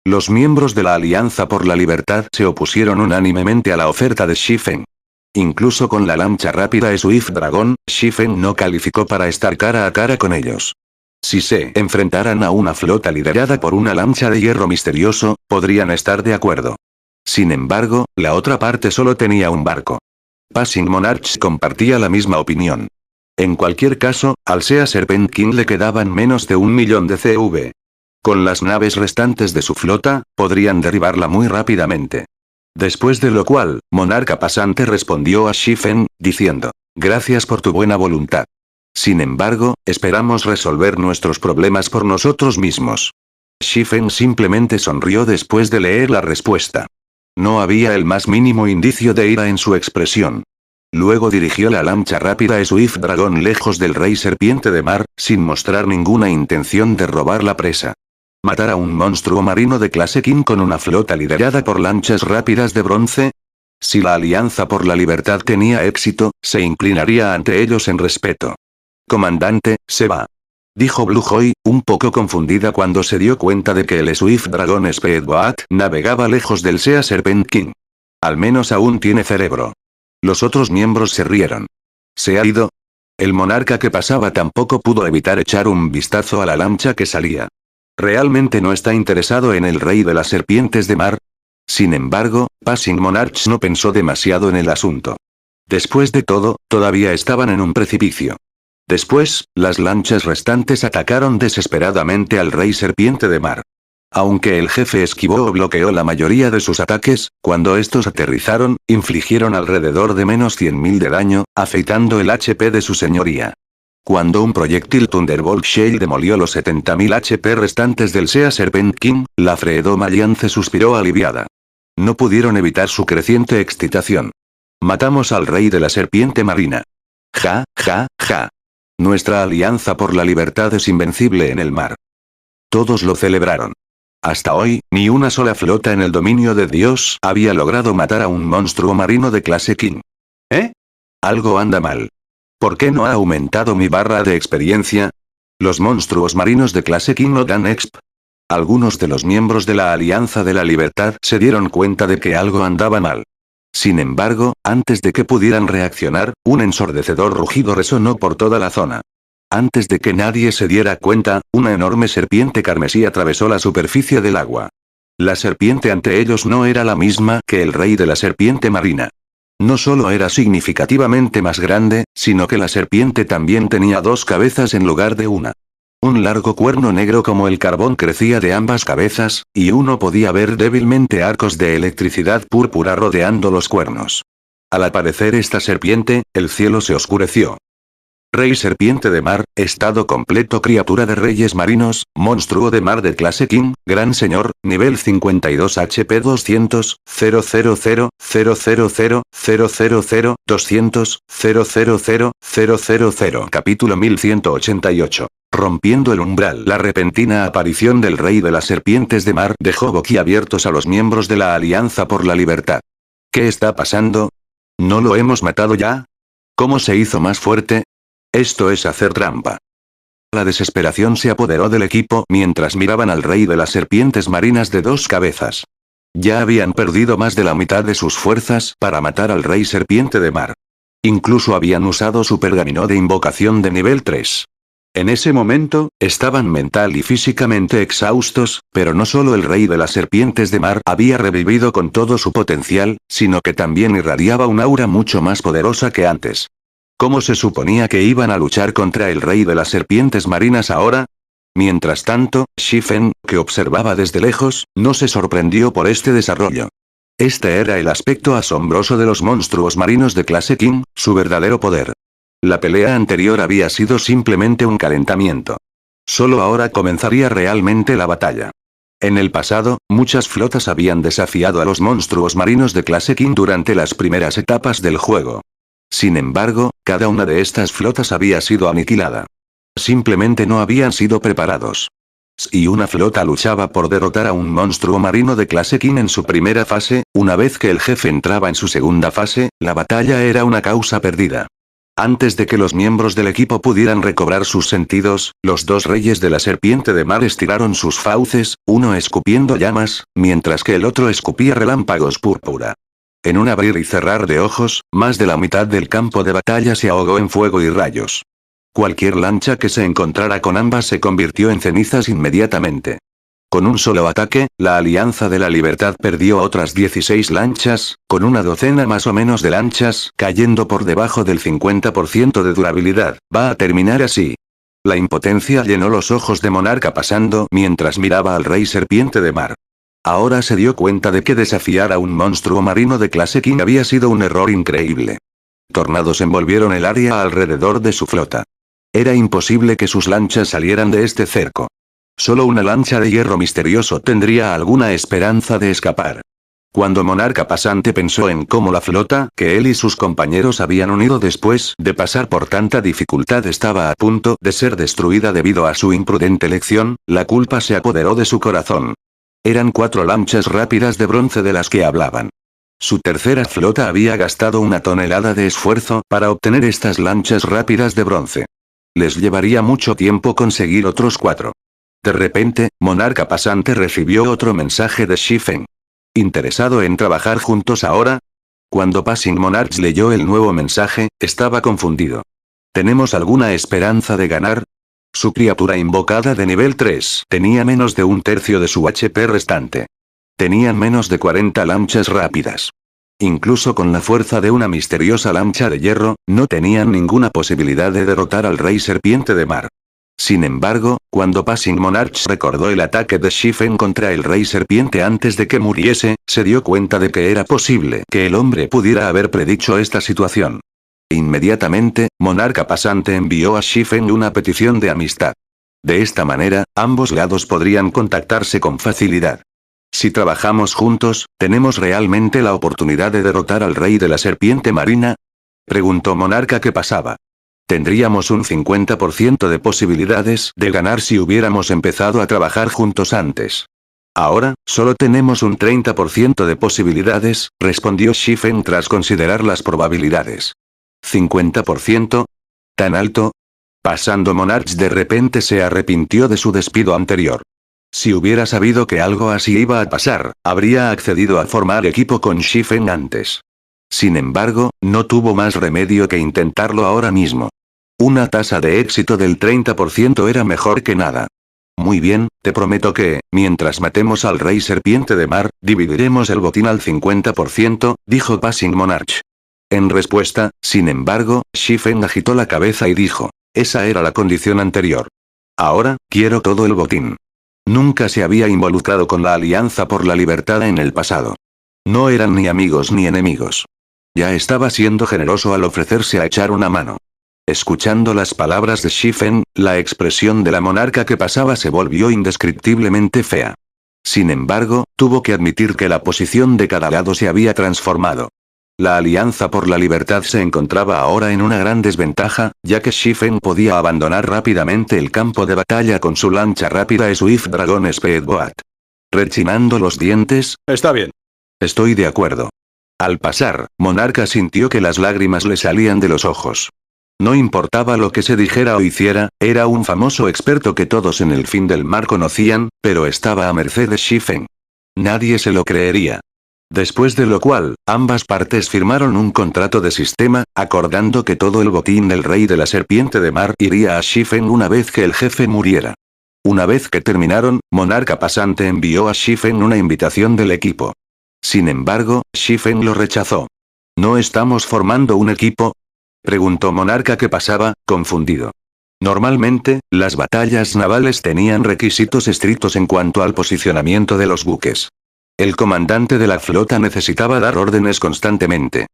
Los miembros de la Alianza por la Libertad se opusieron unánimemente a la oferta de Shifen. Incluso con la lancha rápida de Swift Dragon, Shifen no calificó para estar cara a cara con ellos. Si se enfrentaran a una flota liderada por una lancha de hierro misterioso, podrían estar de acuerdo. Sin embargo, la otra parte solo tenía un barco. Passing Monarch compartía la misma opinión. En cualquier caso, al Sea Serpent King le quedaban menos de 1.000.000 de CV. Con las naves restantes de su flota, podrían derribarla muy rápidamente. Después de lo cual, Monarca Pasante respondió a Shifen, diciendo: gracias por tu buena voluntad. Sin embargo, esperamos resolver nuestros problemas por nosotros mismos. Shifen simplemente sonrió después de leer la respuesta. No había el más mínimo indicio de ira en su expresión. Luego dirigió la lancha rápida de Swift Dragon lejos del rey serpiente de mar, sin mostrar ninguna intención de robar la presa. ¿Matar a un monstruo marino de clase King con una flota liderada por lanchas rápidas de bronce? Si la Alianza por la Libertad tenía éxito, se inclinaría ante ellos en respeto. Comandante, se va. Dijo Blue Joy, un poco confundida cuando se dio cuenta de que el Swift Dragon Speedboat navegaba lejos del Sea Serpent King. Al menos aún tiene cerebro. Los otros miembros se rieron. ¿Se ha ido? El monarca que pasaba tampoco pudo evitar echar un vistazo a la lancha que salía. ¿Realmente no está interesado en el rey de las serpientes de mar? Sin embargo, Passing Monarch no pensó demasiado en el asunto. Después de todo, todavía estaban en un precipicio. Después, las lanchas restantes atacaron desesperadamente al rey serpiente de mar. Aunque el jefe esquivó o bloqueó la mayoría de sus ataques, cuando estos aterrizaron, infligieron alrededor de menos 100.000 de daño, afeitando el HP de su señoría. Cuando un proyectil Thunderbolt Shell demolió los 70.000 HP restantes del Sea Serpent King, la Fredo Maliance suspiró aliviada. No pudieron evitar su creciente excitación. Matamos al rey de la serpiente marina. Ja, ja, ja. Nuestra alianza por la libertad es invencible en el mar. Todos lo celebraron. Hasta hoy, ni una sola flota en el dominio de Dios había logrado matar a un monstruo marino de clase King. ¿Eh? Algo anda mal. ¿Por qué no ha aumentado mi barra de experiencia? Los monstruos marinos de clase King no dan exp. Algunos de los miembros de la Alianza de la Libertad se dieron cuenta de que algo andaba mal. Sin embargo, antes de que pudieran reaccionar, un ensordecedor rugido resonó por toda la zona. Antes de que nadie se diera cuenta, una enorme serpiente carmesí atravesó la superficie del agua. La serpiente ante ellos no era la misma que el rey de la serpiente marina. No solo era significativamente más grande, sino que la serpiente también tenía dos cabezas en lugar de una. Un largo cuerno negro como el carbón crecía de ambas cabezas, y uno podía ver débilmente arcos de electricidad púrpura rodeando los cuernos. Al aparecer esta serpiente, el cielo se oscureció. Rey serpiente de mar, estado completo criatura de reyes marinos, monstruo de mar de clase King, gran señor, nivel 52 HP 200, 000, 000, 000, 200, 000. Capítulo 1188. Rompiendo el umbral. La repentina aparición del rey de las serpientes de mar dejó boquiabiertos a los miembros de la Alianza por la Libertad. ¿Qué está pasando? ¿No lo hemos matado ya? ¿Cómo se hizo más fuerte? Esto es hacer trampa. La desesperación se apoderó del equipo mientras miraban al rey de las serpientes marinas de dos cabezas. Ya habían perdido más de la mitad de sus fuerzas para matar al rey serpiente de mar. Incluso habían usado su pergamino de invocación de nivel 3. En ese momento, estaban mental y físicamente exhaustos, pero no solo el rey de las serpientes de mar había revivido con todo su potencial, sino que también irradiaba un aura mucho más poderosa que antes. ¿Cómo se suponía que iban a luchar contra el rey de las serpientes marinas ahora? Mientras tanto, Shifen, que observaba desde lejos, no se sorprendió por este desarrollo. Este era el aspecto asombroso de los monstruos marinos de clase King, su verdadero poder. La pelea anterior había sido simplemente un calentamiento. Solo ahora comenzaría realmente la batalla. En el pasado, muchas flotas habían desafiado a los monstruos marinos de clase King durante las primeras etapas del juego. Sin embargo, cada una de estas flotas había sido aniquilada. Simplemente no habían sido preparados. Si una flota luchaba por derrotar a un monstruo marino de clase King en su primera fase, una vez que el jefe entraba en su segunda fase, la batalla era una causa perdida. Antes de que los miembros del equipo pudieran recobrar sus sentidos, los dos reyes de la serpiente de mar estiraron sus fauces, uno escupiendo llamas, mientras que el otro escupía relámpagos púrpura. En un abrir y cerrar de ojos, más de la mitad del campo de batalla se ahogó en fuego y rayos. Cualquier lancha que se encontrara con ambas se convirtió en cenizas inmediatamente. Con un solo ataque, la Alianza de la Libertad perdió otras 16 lanchas, con una docena más o menos de lanchas cayendo por debajo del 50% de durabilidad. Va a terminar así. La impotencia llenó los ojos de Monarca pasando mientras miraba al rey serpiente de mar. Ahora se dio cuenta de que desafiar a un monstruo marino de clase King había sido un error increíble. Tornados envolvieron el área alrededor de su flota. Era imposible que sus lanchas salieran de este cerco. Solo una lancha de hierro misterioso tendría alguna esperanza de escapar. Cuando Monarca pasante pensó en cómo la flota que él y sus compañeros habían unido después de pasar por tanta dificultad estaba a punto de ser destruida debido a su imprudente elección, la culpa se apoderó de su corazón. Eran 4 lanchas rápidas de bronce de las que hablaban. Su tercera flota había gastado 1 tonelada de esfuerzo para obtener estas lanchas rápidas de bronce. Les llevaría mucho tiempo conseguir otros 4. De repente, Monarca pasante recibió otro mensaje de Shifen. ¿Interesado en trabajar juntos ahora? Cuando Passing Monarch leyó el nuevo mensaje, estaba confundido. ¿Tenemos alguna esperanza de ganar? Su criatura invocada de nivel 3 tenía menos de 1/3 de su HP restante. Tenían menos de 40 lanchas rápidas. Incluso con la fuerza de una misteriosa lancha de hierro, no tenían ninguna posibilidad de derrotar al rey serpiente de mar. Sin embargo, cuando Passing Monarch recordó el ataque de Shifen contra el rey serpiente antes de que muriese, se dio cuenta de que era posible que el hombre pudiera haber predicho esta situación. Inmediatamente, Monarca pasante envió a Shifen una petición de amistad. De esta manera, ambos lados podrían contactarse con facilidad. Si trabajamos juntos, ¿tenemos realmente la oportunidad de derrotar al rey de la serpiente marina? Preguntó Monarca qué pasaba. Tendríamos un 50% de posibilidades de ganar si hubiéramos empezado a trabajar juntos antes. Ahora, solo tenemos un 30% de posibilidades, respondió Shifen tras considerar las probabilidades. ¿50%? ¿Tan alto? Pasando Monarch de repente se arrepintió de su despido anterior. Si hubiera sabido que algo así iba a pasar, habría accedido a formar equipo con Shifen antes. Sin embargo, no tuvo más remedio que intentarlo ahora mismo. Una tasa de éxito del 30% era mejor que nada. Muy bien, te prometo que, mientras matemos al rey serpiente de mar, dividiremos el botín al 50%, dijo Passing Monarch. En respuesta, sin embargo, Shifen agitó la cabeza y dijo, esa era la condición anterior. Ahora, quiero todo el botín. Nunca se había involucrado con la Alianza por la Libertad en el pasado. No eran ni amigos ni enemigos. Ya estaba siendo generoso al ofrecerse a echar una mano. Escuchando las palabras de Shifen, la expresión de la monarca que pasaba se volvió indescriptiblemente fea. Sin embargo, tuvo que admitir que la posición de cada lado se había transformado. La Alianza por la Libertad se encontraba ahora en una gran desventaja, ya que Shifen podía abandonar rápidamente el campo de batalla con su lancha rápida Swift Dragon Speedboat. Rechinando los dientes, Está bien. estoy de acuerdo. Al pasar, Monarca sintió que las lágrimas le salían de los ojos. No importaba lo que se dijera o hiciera, era un famoso experto que todos en el fin del mar conocían, pero estaba a merced de Shifen. Nadie se lo creería. Después de lo cual, ambas partes firmaron un contrato de sistema, acordando que todo el botín del rey de la serpiente de mar iría a Shifen una vez que el jefe muriera. Una vez que terminaron, Monarca pasante envió a Shifen una invitación del equipo. Sin embargo, Shifen lo rechazó. ¿No estamos formando un equipo?, preguntó Monarca que pasaba, confundido. Normalmente, las batallas navales tenían requisitos estrictos en cuanto al posicionamiento de los buques. El comandante de la flota necesitaba dar órdenes constantemente.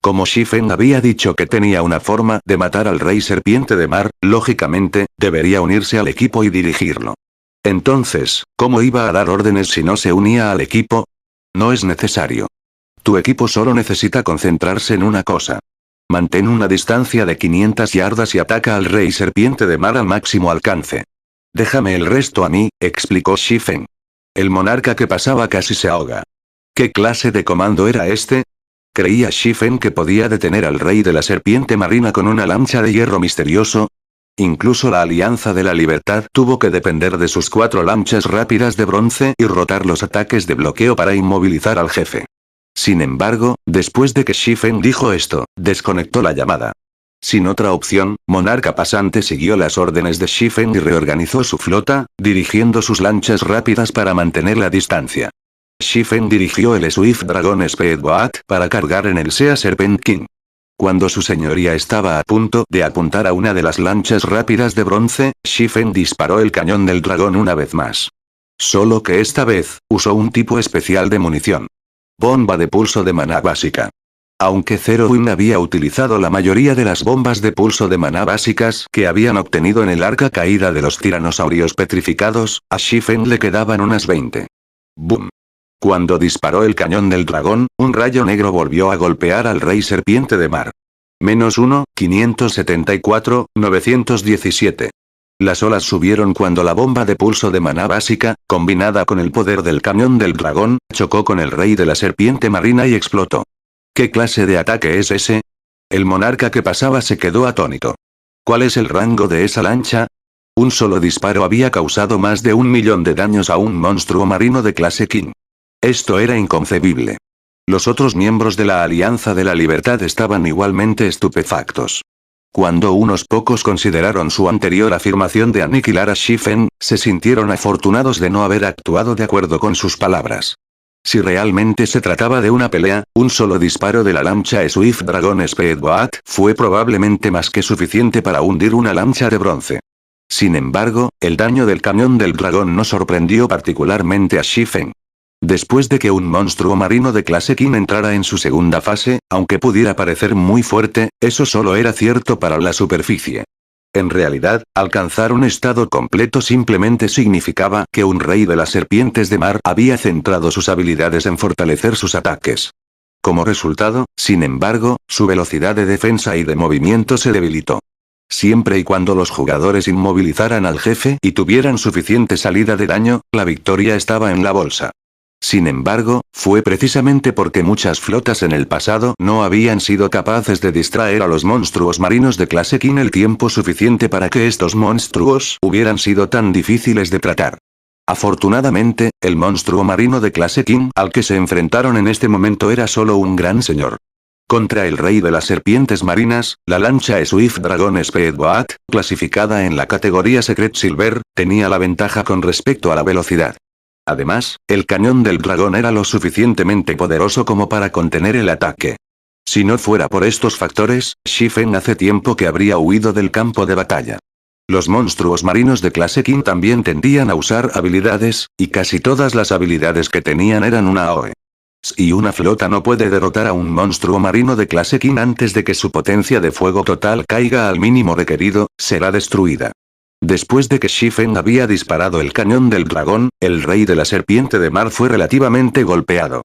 Como Shifen había dicho que tenía una forma de matar al rey serpiente de mar, lógicamente, debería unirse al equipo y dirigirlo. Entonces, ¿cómo iba a dar órdenes si no se unía al equipo? No es necesario. Tu equipo solo necesita concentrarse en una cosa. Mantén una distancia de 500 yardas y ataca al rey serpiente de mar al máximo alcance. Déjame el resto a mí, explicó Shifen. El monarca que pasaba casi se ahoga. ¿Qué clase de comando era este? ¿Creía Shifen que podía detener al rey de la serpiente marina con una lancha de hierro misterioso? Incluso la Alianza de la Libertad tuvo que depender de sus 4 lanchas rápidas de bronce y rotar los ataques de bloqueo para inmovilizar al jefe. Sin embargo, después de que Shifen dijo esto, desconectó la llamada. Sin otra opción, Monarca Pasante siguió las órdenes de Shifen y reorganizó su flota, dirigiendo sus lanchas rápidas para mantener la distancia. Shifen dirigió el Swift Dragon Speedboat para cargar en el Sea Serpent King. Cuando su señoría estaba a punto de apuntar a una de las lanchas rápidas de bronce, Shifen disparó el cañón del dragón una vez más. Solo que esta vez, usó un tipo especial de munición. Bomba de pulso de maná básica. Aunque Zero Wing había utilizado la mayoría de las bombas de pulso de maná básicas que habían obtenido en el arca caída de los tiranosaurios petrificados, a Shifen le quedaban unas 20. ¡Boom! Cuando disparó el cañón del dragón, un rayo negro volvió a golpear al rey serpiente de mar. -1, 574, 917. Las olas subieron cuando la bomba de pulso de maná básica, combinada con el poder del cañón del dragón, chocó con el rey de la serpiente marina y explotó. ¿Qué clase de ataque es ese? El monarca que pasaba se quedó atónito. ¿Cuál es el rango de esa lancha? Un solo disparo había causado más de 1.000.000 de daños a un monstruo marino de clase King. Esto era inconcebible. Los otros miembros de la Alianza de la Libertad estaban igualmente estupefactos. Cuando unos pocos consideraron su anterior afirmación de aniquilar a Shifen, se sintieron afortunados de no haber actuado de acuerdo con sus palabras. Si realmente se trataba de una pelea, un solo disparo de la lancha Swift Dragon Speedboat fue probablemente más que suficiente para hundir una lancha de bronce. Sin embargo, el daño del cañón del dragón no sorprendió particularmente a Shifen. Después de que un monstruo marino de clase King entrara en su segunda fase, aunque pudiera parecer muy fuerte, eso solo era cierto para la superficie. En realidad, alcanzar un estado completo simplemente significaba que un rey de las serpientes de mar había centrado sus habilidades en fortalecer sus ataques. Como resultado, sin embargo, su velocidad de defensa y de movimiento se debilitó. Siempre y cuando los jugadores inmovilizaran al jefe y tuvieran suficiente salida de daño, la victoria estaba en la bolsa. Sin embargo, fue precisamente porque muchas flotas en el pasado no habían sido capaces de distraer a los monstruos marinos de clase King el tiempo suficiente para que estos monstruos hubieran sido tan difíciles de tratar. Afortunadamente, el monstruo marino de clase King al que se enfrentaron en este momento era solo un gran señor. Contra el rey de las serpientes marinas, la lancha Swift Dragon Speedboat, clasificada en la categoría Secret Silver, tenía la ventaja con respecto a la velocidad. Además, el cañón del dragón era lo suficientemente poderoso como para contener el ataque. Si no fuera por estos factores, Shifen hace tiempo que habría huido del campo de batalla. Los monstruos marinos de clase King también tendían a usar habilidades, y casi todas las habilidades que tenían eran una AOE. Si una flota no puede derrotar a un monstruo marino de clase King antes de que su potencia de fuego total caiga al mínimo requerido, será destruida. Después de que Shifen había disparado el cañón del dragón, el rey de la serpiente de mar fue relativamente golpeado.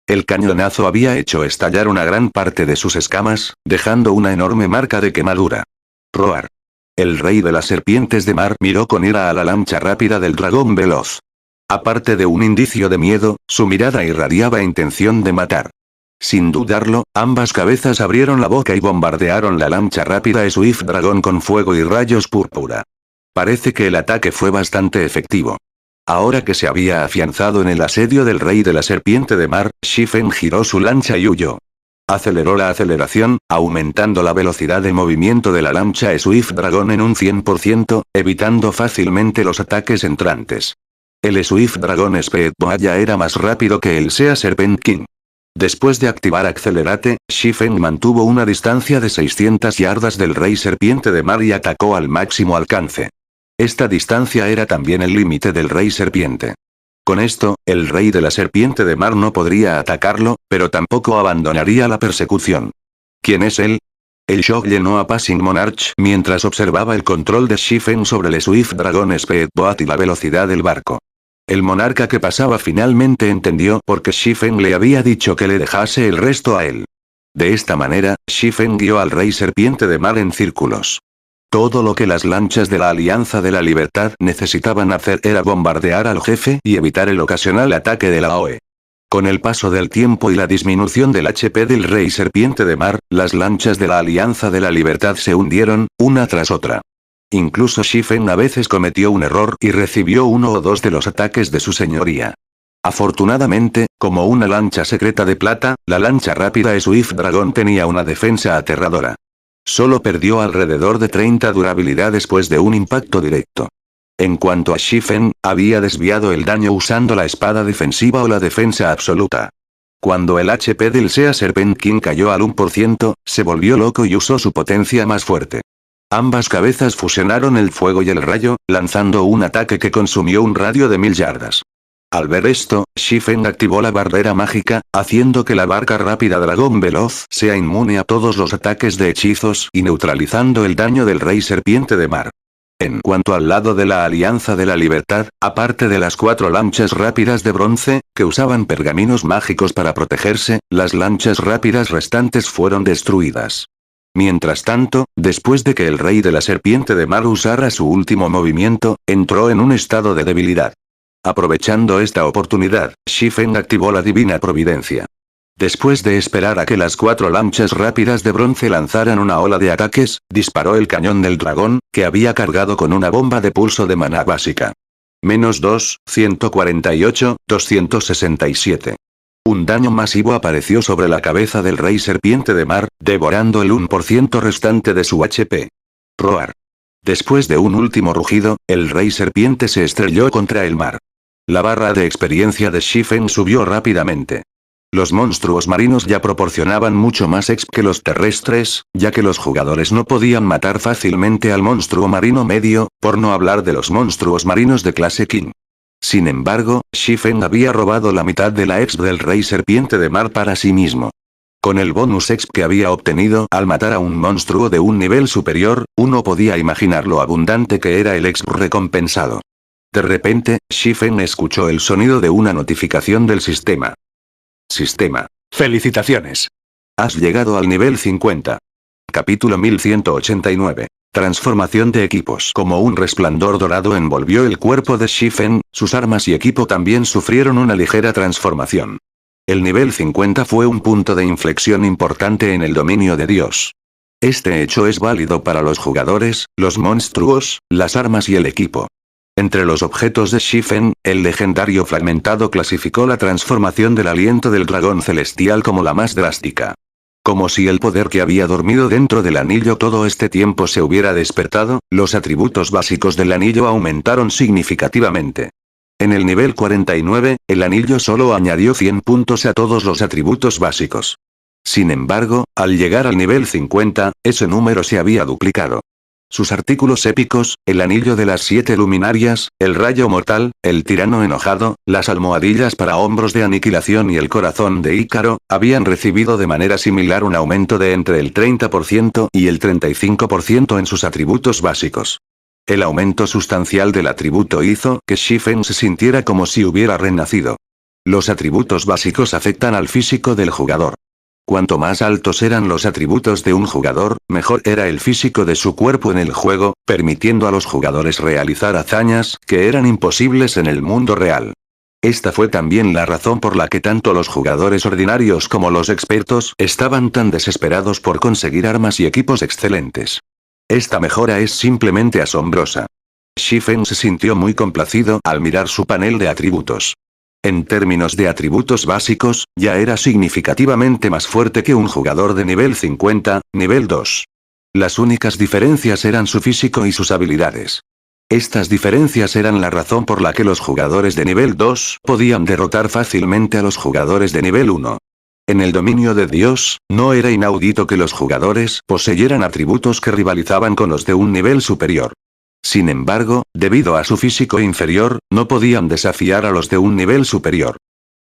El cañonazo había hecho estallar una gran parte de sus escamas, dejando una enorme marca de quemadura. Roar. El rey de las serpientes de mar miró con ira a la lancha rápida del dragón veloz. Aparte de un indicio de miedo, su mirada irradiaba intención de matar. Sin dudarlo, ambas cabezas abrieron la boca y bombardearon la lancha rápida Swift Dragon con fuego y rayos púrpura. Parece que el ataque fue bastante efectivo. Ahora que se había afianzado en el asedio del rey de la serpiente de mar, Shifen giró su lancha y huyó. Aceleró la aceleración, aumentando la velocidad de movimiento de la lancha Swift Dragon en un 100%, evitando fácilmente los ataques entrantes. El Swift Dragon Speedboat ya era más rápido que el Sea Serpent King. Después de activar Accelerate, Shifen mantuvo una distancia de 600 yardas del rey serpiente de mar y atacó al máximo alcance. Esta distancia era también el límite del rey serpiente. Con esto, el rey de la serpiente de mar no podría atacarlo, pero tampoco abandonaría la persecución. ¿Quién es él? El shock llenó a Passing Monarch mientras observaba el control de Shifen sobre el Swift Dragon Speedboat y la velocidad del barco. El monarca que pasaba finalmente entendió por qué Shifen le había dicho que le dejase el resto a él. De esta manera, Shifen guió al Rey Serpiente de Mar en círculos. Todo lo que las lanchas de la Alianza de la Libertad necesitaban hacer era bombardear al jefe y evitar el ocasional ataque de la OE. Con el paso del tiempo y la disminución del HP del Rey Serpiente de Mar, las lanchas de la Alianza de la Libertad se hundieron, una tras otra. Incluso Shifen a veces cometió un error y recibió uno o dos de los ataques de su señoría. Afortunadamente, como una lancha secreta de plata, la lancha rápida Swift Dragon tenía una defensa aterradora. Solo perdió alrededor de 30 durabilidad después de un impacto directo. En cuanto a Shifen, había desviado el daño usando la espada defensiva o la defensa absoluta. Cuando el HP del Sea Serpent King cayó al 1%, se volvió loco y usó su potencia más fuerte. Ambas cabezas fusionaron el fuego y el rayo, lanzando un ataque que consumió un radio de 1000 yardas. Al ver esto, Shifen activó la barrera mágica, haciendo que la barca rápida dragón veloz sea inmune a todos los ataques de hechizos y neutralizando el daño del Rey Serpiente de Mar. En cuanto al lado de la Alianza de la Libertad, aparte de las 4 lanchas rápidas de bronce, que usaban pergaminos mágicos para protegerse, las lanchas rápidas restantes fueron destruidas. Mientras tanto, después de que el Rey de la Serpiente de Mar usara su último movimiento, entró en un estado de debilidad. Aprovechando esta oportunidad, Shifen activó la Divina Providencia. Después de esperar a que las 4 lanchas rápidas de bronce lanzaran una ola de ataques, disparó el cañón del dragón, que había cargado con una bomba de pulso de maná básica. -2, 148, 267. Un daño masivo apareció sobre la cabeza del Rey Serpiente de Mar, devorando el 1% restante de su HP. Roar. Después de un último rugido, el Rey Serpiente se estrelló contra el mar. La barra de experiencia de Shifen subió rápidamente. Los monstruos marinos ya proporcionaban mucho más exp que los terrestres, ya que los jugadores no podían matar fácilmente al monstruo marino medio, por no hablar de los monstruos marinos de clase King. Sin embargo, Shifen había robado la mitad de la exp del Rey Serpiente de Mar para sí mismo. Con el bonus exp que había obtenido al matar a un monstruo de un nivel superior, uno podía imaginar lo abundante que era el exp recompensado. De repente, Shifen escuchó el sonido de una notificación del sistema. Sistema. Felicitaciones. Has llegado al nivel 50. Capítulo 1189. Transformación de equipos. Como un resplandor dorado envolvió el cuerpo de Shifen, sus armas y equipo también sufrieron una ligera transformación. El nivel 50 fue un punto de inflexión importante en el dominio de Dios. Este hecho es válido para los jugadores, los monstruos, las armas y el equipo. Entre los objetos de Shifen, el legendario fragmentado clasificó la transformación del aliento del dragón celestial como la más drástica. Como si el poder que había dormido dentro del anillo todo este tiempo se hubiera despertado, los atributos básicos del anillo aumentaron significativamente. En el nivel 49, el anillo solo añadió 100 puntos a todos los atributos básicos. Sin embargo, al llegar al nivel 50, ese número se había duplicado. Sus artículos épicos, el anillo de las 7 luminarias, el rayo mortal, el tirano enojado, las almohadillas para hombros de aniquilación y el corazón de Ícaro, habían recibido de manera similar un aumento de entre el 30% y el 35% en sus atributos básicos. El aumento sustancial del atributo hizo que Shifen se sintiera como si hubiera renacido. Los atributos básicos afectan al físico del jugador. Cuanto más altos eran los atributos de un jugador, mejor era el físico de su cuerpo en el juego, permitiendo a los jugadores realizar hazañas que eran imposibles en el mundo real. Esta fue también la razón por la que tanto los jugadores ordinarios como los expertos estaban tan desesperados por conseguir armas y equipos excelentes. Esta mejora es simplemente asombrosa. Shifen se sintió muy complacido al mirar su panel de atributos. En términos de atributos básicos, ya era significativamente más fuerte que un jugador de nivel 50, nivel 2. Las únicas diferencias eran su físico y sus habilidades. Estas diferencias eran la razón por la que los jugadores de nivel 2 podían derrotar fácilmente a los jugadores de nivel 1. En el dominio de Dios, no era inaudito que los jugadores poseyeran atributos que rivalizaban con los de un nivel superior. Sin embargo, debido a su físico inferior, no podían desafiar a los de un nivel superior.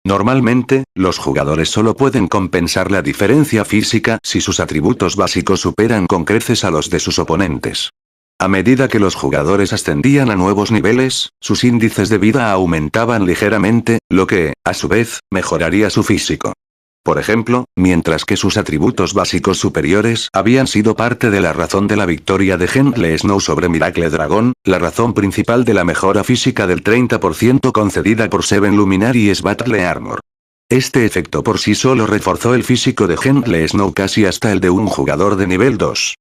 Normalmente, los jugadores solo pueden compensar la diferencia física si sus atributos básicos superan con creces a los de sus oponentes. A medida que los jugadores ascendían a nuevos niveles, sus índices de vida aumentaban ligeramente, lo que, a su vez, mejoraría su físico. Por ejemplo, mientras que sus atributos básicos superiores habían sido parte de la razón de la victoria de Gentle Snow sobre Miracle Dragon, la razón principal de la mejora física del 30% concedida por Seven Luminary es Battle Armor. Este efecto por sí solo reforzó el físico de Gentle Snow casi hasta el de un jugador de nivel 2.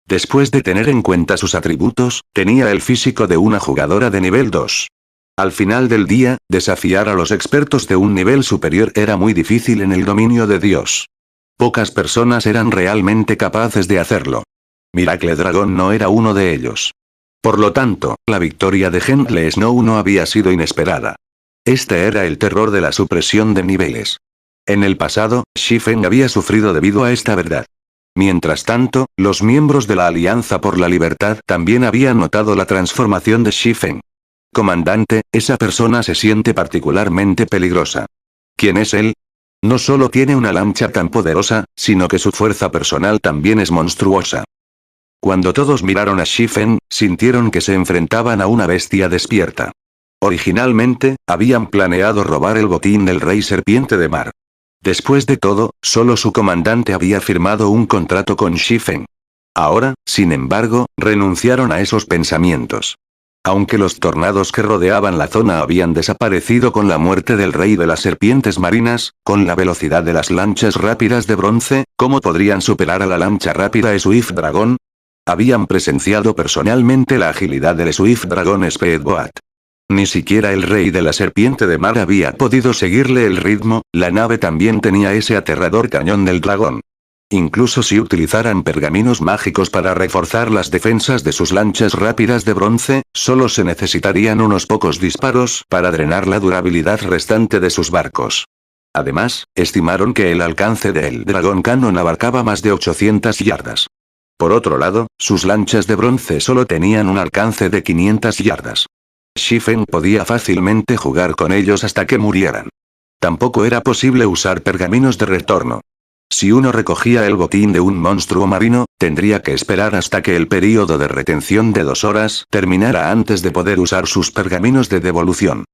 Después de tener en cuenta sus atributos, tenía el físico de una jugadora de nivel 2. Al final del día, desafiar a los expertos de un nivel superior era muy difícil en el dominio de Dios. Pocas personas eran realmente capaces de hacerlo. Miracle Dragon no era uno de ellos. Por lo tanto, la victoria de Gentle Snow no había sido inesperada. Este era el terror de la supresión de niveles. En el pasado, Shifen había sufrido debido a esta verdad. Mientras tanto, los miembros de la Alianza por la Libertad también habían notado la transformación de Shifen. Comandante, esa persona se siente particularmente peligrosa. ¿Quién es él? No solo tiene una lancha tan poderosa, sino que su fuerza personal también es monstruosa. Cuando todos miraron a Shifen, sintieron que se enfrentaban a una bestia despierta. Originalmente, habían planeado robar el botín del Rey Serpiente de Mar. Después de todo, solo su comandante había firmado un contrato con Shifen. Ahora, sin embargo, renunciaron a esos pensamientos. Aunque los tornados que rodeaban la zona habían desaparecido con la muerte del Rey de las Serpientes Marinas, con la velocidad de las lanchas rápidas de bronce, ¿cómo podrían superar a la lancha rápida de Swift Dragon? Habían presenciado personalmente la agilidad del Swift Dragon Speedboat. Ni siquiera el Rey de la Serpiente de Mar había podido seguirle el ritmo, la nave también tenía ese aterrador cañón del dragón. Incluso si utilizaran pergaminos mágicos para reforzar las defensas de sus lanchas rápidas de bronce, solo se necesitarían unos pocos disparos para drenar la durabilidad restante de sus barcos. Además, estimaron que el alcance del Dragon Cannon abarcaba más de 800 yardas. Por otro lado, sus lanchas de bronce solo tenían un alcance de 500 yardas. Shifen podía fácilmente jugar con ellos hasta que murieran. Tampoco era posible usar pergaminos de retorno. Si uno recogía el botín de un monstruo marino, tendría que esperar hasta que el período de retención de 2 horas terminara antes de poder usar sus pergaminos de devolución.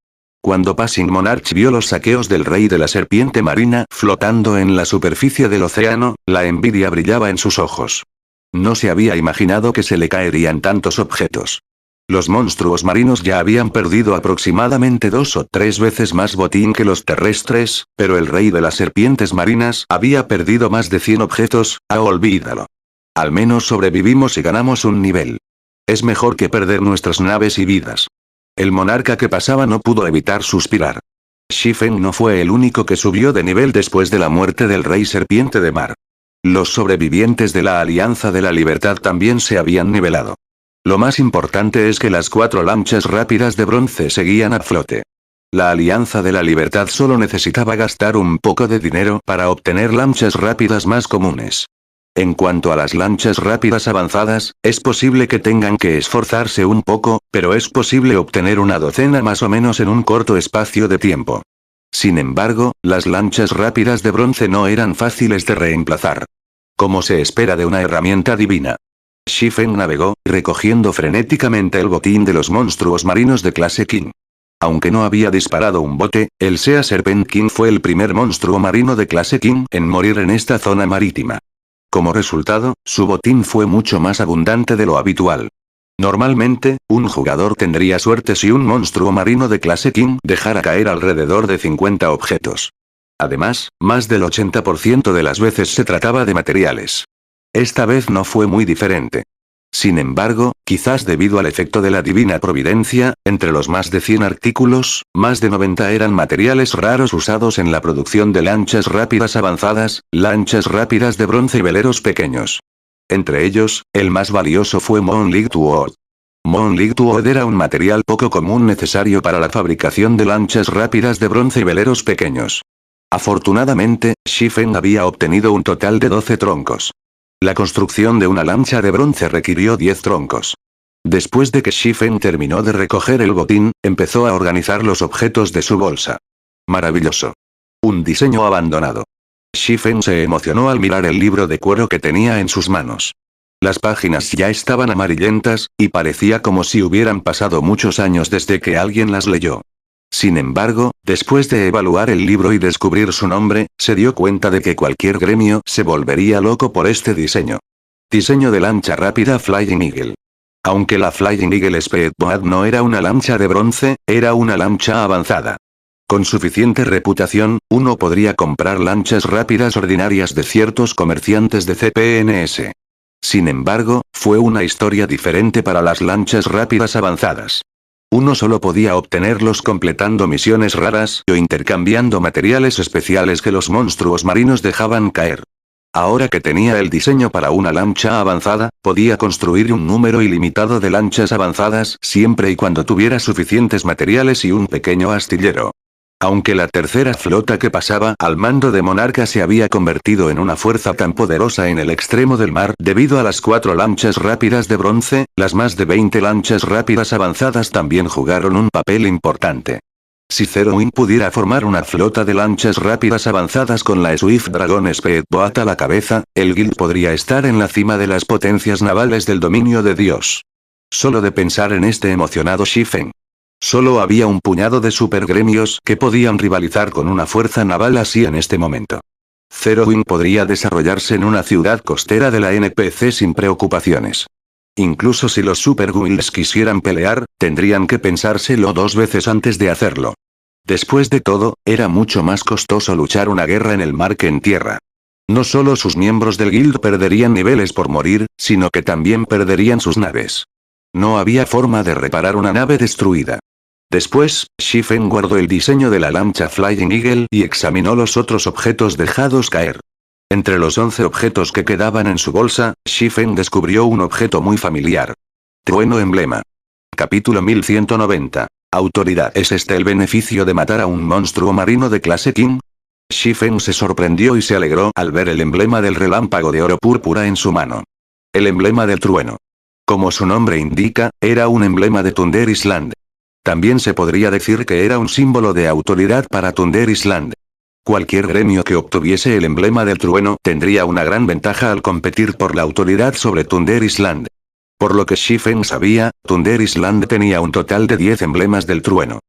Cuando Passing Monarch vio los saqueos del Rey de la Serpiente Marina flotando en la superficie del océano, la envidia brillaba en sus ojos. No se había imaginado que se le caerían tantos objetos. Los monstruos marinos ya habían perdido aproximadamente 2 o 3 veces más botín que los terrestres, pero el Rey de las Serpientes Marinas había perdido más de 100 objetos, olvídalo. Al menos sobrevivimos y ganamos un nivel. Es mejor que perder nuestras naves y vidas. El monarca que pasaba no pudo evitar suspirar. Shifen no fue el único que subió de nivel después de la muerte del Rey Serpiente de Mar. Los sobrevivientes de la Alianza de la Libertad también se habían nivelado. Lo más importante es que las 4 lanchas rápidas de bronce seguían a flote. La Alianza de la Libertad solo necesitaba gastar un poco de dinero para obtener lanchas rápidas más comunes. En cuanto a las lanchas rápidas avanzadas, es posible que tengan que esforzarse un poco, pero es posible obtener una docena más o menos en un corto espacio de tiempo. Sin embargo, las lanchas rápidas de bronce no eran fáciles de reemplazar. Como se espera de una herramienta divina. Shifen navegó, recogiendo frenéticamente el botín de los monstruos marinos de clase King. Aunque no había disparado un bote, el Sea Serpent King fue el primer monstruo marino de clase King en morir en esta zona marítima. Como resultado, su botín fue mucho más abundante de lo habitual. Normalmente, un jugador tendría suerte si un monstruo marino de clase King dejara caer alrededor de 50 objetos. Además, más del 80% de las veces se trataba de materiales. Esta vez no fue muy diferente. Sin embargo, quizás debido al efecto de la divina providencia, entre los más de 100 artículos, más de 90 eran materiales raros usados en la producción de lanchas rápidas avanzadas, lanchas rápidas de bronce y veleros pequeños. Entre ellos, el más valioso fue Moonlight Wood. Moonlight Wood era un material poco común necesario para la fabricación de lanchas rápidas de bronce y veleros pequeños. Afortunadamente, Shifen había obtenido un total de 12 troncos. La construcción de una lancha de bronce requirió 10 troncos. Después de que Shifen terminó de recoger el botín, empezó a organizar los objetos de su bolsa. Maravilloso. un diseño abandonado. Shifen se emocionó al mirar el libro de cuero que tenía en sus manos. Las páginas ya estaban amarillentas, y parecía como si hubieran pasado muchos años desde que alguien las leyó. Sin embargo, después de evaluar el libro y descubrir su nombre, se dio cuenta de que cualquier gremio se volvería loco por este diseño. Diseño de lancha rápida Flying Eagle. Aunque la Flying Eagle Speedboat no era una lancha de bronce, era una lancha avanzada. Con suficiente reputación, uno podría comprar lanchas rápidas ordinarias de ciertos comerciantes de CPNS. Sin embargo, fue una historia diferente para las lanchas rápidas avanzadas. Uno solo podía obtenerlos completando misiones raras o intercambiando materiales especiales que los monstruos marinos dejaban caer. Ahora que tenía el diseño para una lancha avanzada, podía construir un número ilimitado de lanchas avanzadas siempre y cuando tuviera suficientes materiales y un pequeño astillero. Aunque la tercera flota que pasaba al mando de Monarca se había convertido en una fuerza tan poderosa en el extremo del mar debido a las 4 lanchas rápidas de bronce, las más de 20 lanchas rápidas avanzadas también jugaron un papel importante. Si Zero Wing pudiera formar una flota de lanchas rápidas avanzadas con la Swift Dragon Speedboat a la cabeza, el guild podría estar en la cima de las potencias navales del dominio de Dios. Solo de pensar en este emocionado Shifen. Solo había un puñado de supergremios que podían rivalizar con una fuerza naval así en este momento. Zero Wing podría desarrollarse en una ciudad costera de la NPC sin preocupaciones. Incluso si los Super Guilds quisieran pelear, tendrían que pensárselo 2 veces antes de hacerlo. Después de todo, era mucho más costoso luchar una guerra en el mar que en tierra. No solo sus miembros del guild perderían niveles por morir, sino que también perderían sus naves. No había forma de reparar una nave destruida. Después, Shifen guardó el diseño de la lancha Flying Eagle y examinó los otros objetos dejados caer. Entre los 11 objetos que quedaban en su bolsa, Shifen descubrió un objeto muy familiar. Trueno emblema. Capítulo 1190. Autoridad. ¿Es este el beneficio de matar a un monstruo marino de clase King? Shifen se sorprendió y se alegró al ver el emblema del relámpago de oro púrpura en su mano. El emblema del trueno. Como su nombre indica, era un emblema de Thunder Island. También se podría decir que era un símbolo de autoridad para Thunder Island. Cualquier gremio que obtuviese el emblema del trueno tendría una gran ventaja al competir por la autoridad sobre Thunder Island. Por lo que Shifen sabía, Thunder Island tenía un total de 10 emblemas del trueno.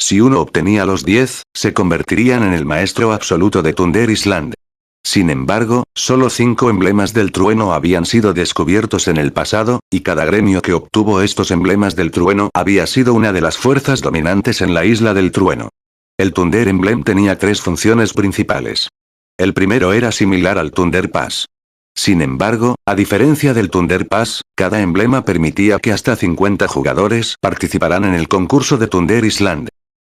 Si uno obtenía los 10, se convertirían en el maestro absoluto de Thunder Island. Sin embargo, solo 5 emblemas del trueno habían sido descubiertos en el pasado, y cada gremio que obtuvo estos emblemas del trueno había sido una de las fuerzas dominantes en la isla del trueno. El Thunder Emblem tenía 3 funciones principales. El primero era similar al Thunder Pass. Sin embargo, a diferencia del Thunder Pass, cada emblema permitía que hasta 50 jugadores participaran en el concurso de Thunder Island.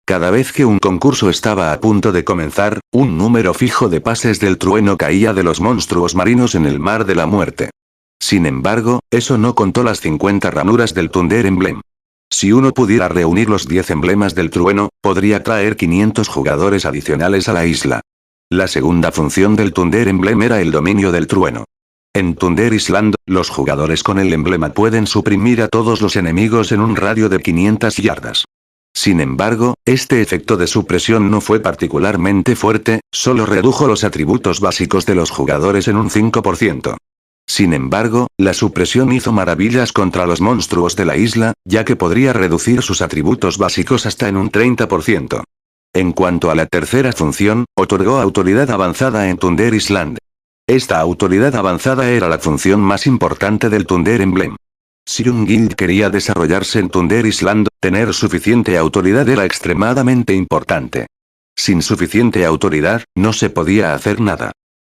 Cada vez que un concurso estaba a punto de comenzar, un número fijo de pases del trueno caía de los monstruos marinos en el mar de la muerte. Sin embargo, eso no contó las 50 ranuras del Thunder Emblem. Si uno pudiera reunir los 10 emblemas del trueno, podría traer 500 jugadores adicionales a la isla. La segunda función del Thunder Emblem era el dominio del trueno. En Thunder Island, los jugadores con el emblema pueden suprimir a todos los enemigos en un radio de 500 yardas. Sin embargo, este efecto de supresión no fue particularmente fuerte, solo redujo los atributos básicos de los jugadores en un 5%. Sin embargo, la supresión hizo maravillas contra los monstruos de la isla, ya que podría reducir sus atributos básicos hasta en un 30%. En cuanto a la tercera función, otorgó autoridad avanzada en Thunder Island. Esta autoridad avanzada era la función más importante del Thunder Emblem. Si un guild quería desarrollarse en Thunder Island, tener suficiente autoridad era extremadamente importante. Sin suficiente autoridad, no se podía hacer nada.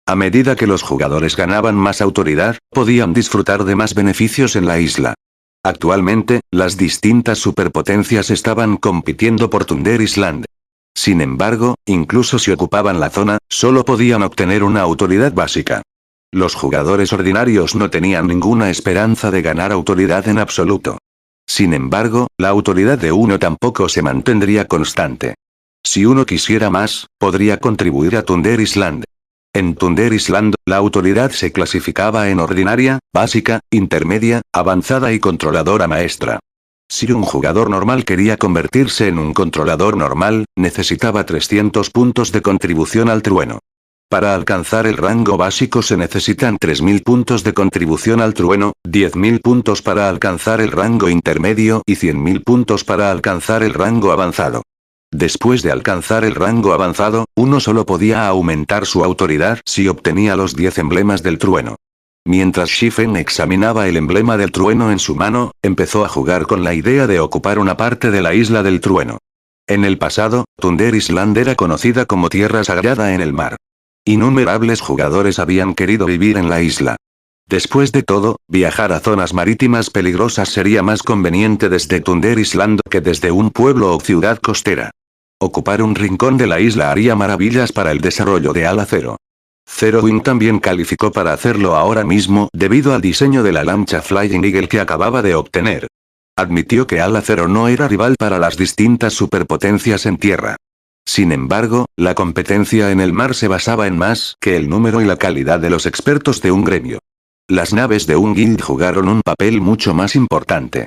A medida que los jugadores ganaban más autoridad, podían disfrutar de más beneficios en la isla. Actualmente, las distintas superpotencias estaban compitiendo por Thunder Island. Sin embargo, incluso si ocupaban la zona, solo podían obtener una autoridad básica. Los jugadores ordinarios no tenían ninguna esperanza de ganar autoridad en absoluto. Sin embargo, la autoridad de uno tampoco se mantendría constante. Si uno quisiera más, podría contribuir a Thunder Island. En Thunder Island, la autoridad se clasificaba en ordinaria, básica, intermedia, avanzada y controladora maestra. Si un jugador normal quería convertirse en un controlador normal, necesitaba 300 puntos de contribución al trueno. Para alcanzar el rango básico se necesitan 3000 puntos de contribución al trueno, 10.000 puntos para alcanzar el rango intermedio y 100.000 puntos para alcanzar el rango avanzado. Después de alcanzar el rango avanzado, uno solo podía aumentar su autoridad si obtenía los 10 emblemas del trueno. Mientras Shifen examinaba el emblema del trueno en su mano, empezó a jugar con la idea de ocupar una parte de la isla del trueno. En el pasado, Thunder Island era conocida como tierra sagrada en el mar. Innumerables jugadores habían querido vivir en la isla. Después de todo, viajar a zonas marítimas peligrosas sería más conveniente desde Thunder Island que desde un pueblo o ciudad costera. Ocupar un rincón de la isla haría maravillas para el desarrollo de Ala Zero. Zero Wing también calificó para hacerlo ahora mismo debido al diseño de la lancha Flying Eagle que acababa de obtener. Admitió que Ala Zero no era rival para las distintas superpotencias en tierra. Sin embargo, la competencia en el mar se basaba en más que el número y la calidad de los expertos de un gremio. Las naves de un guild jugaron un papel mucho más importante.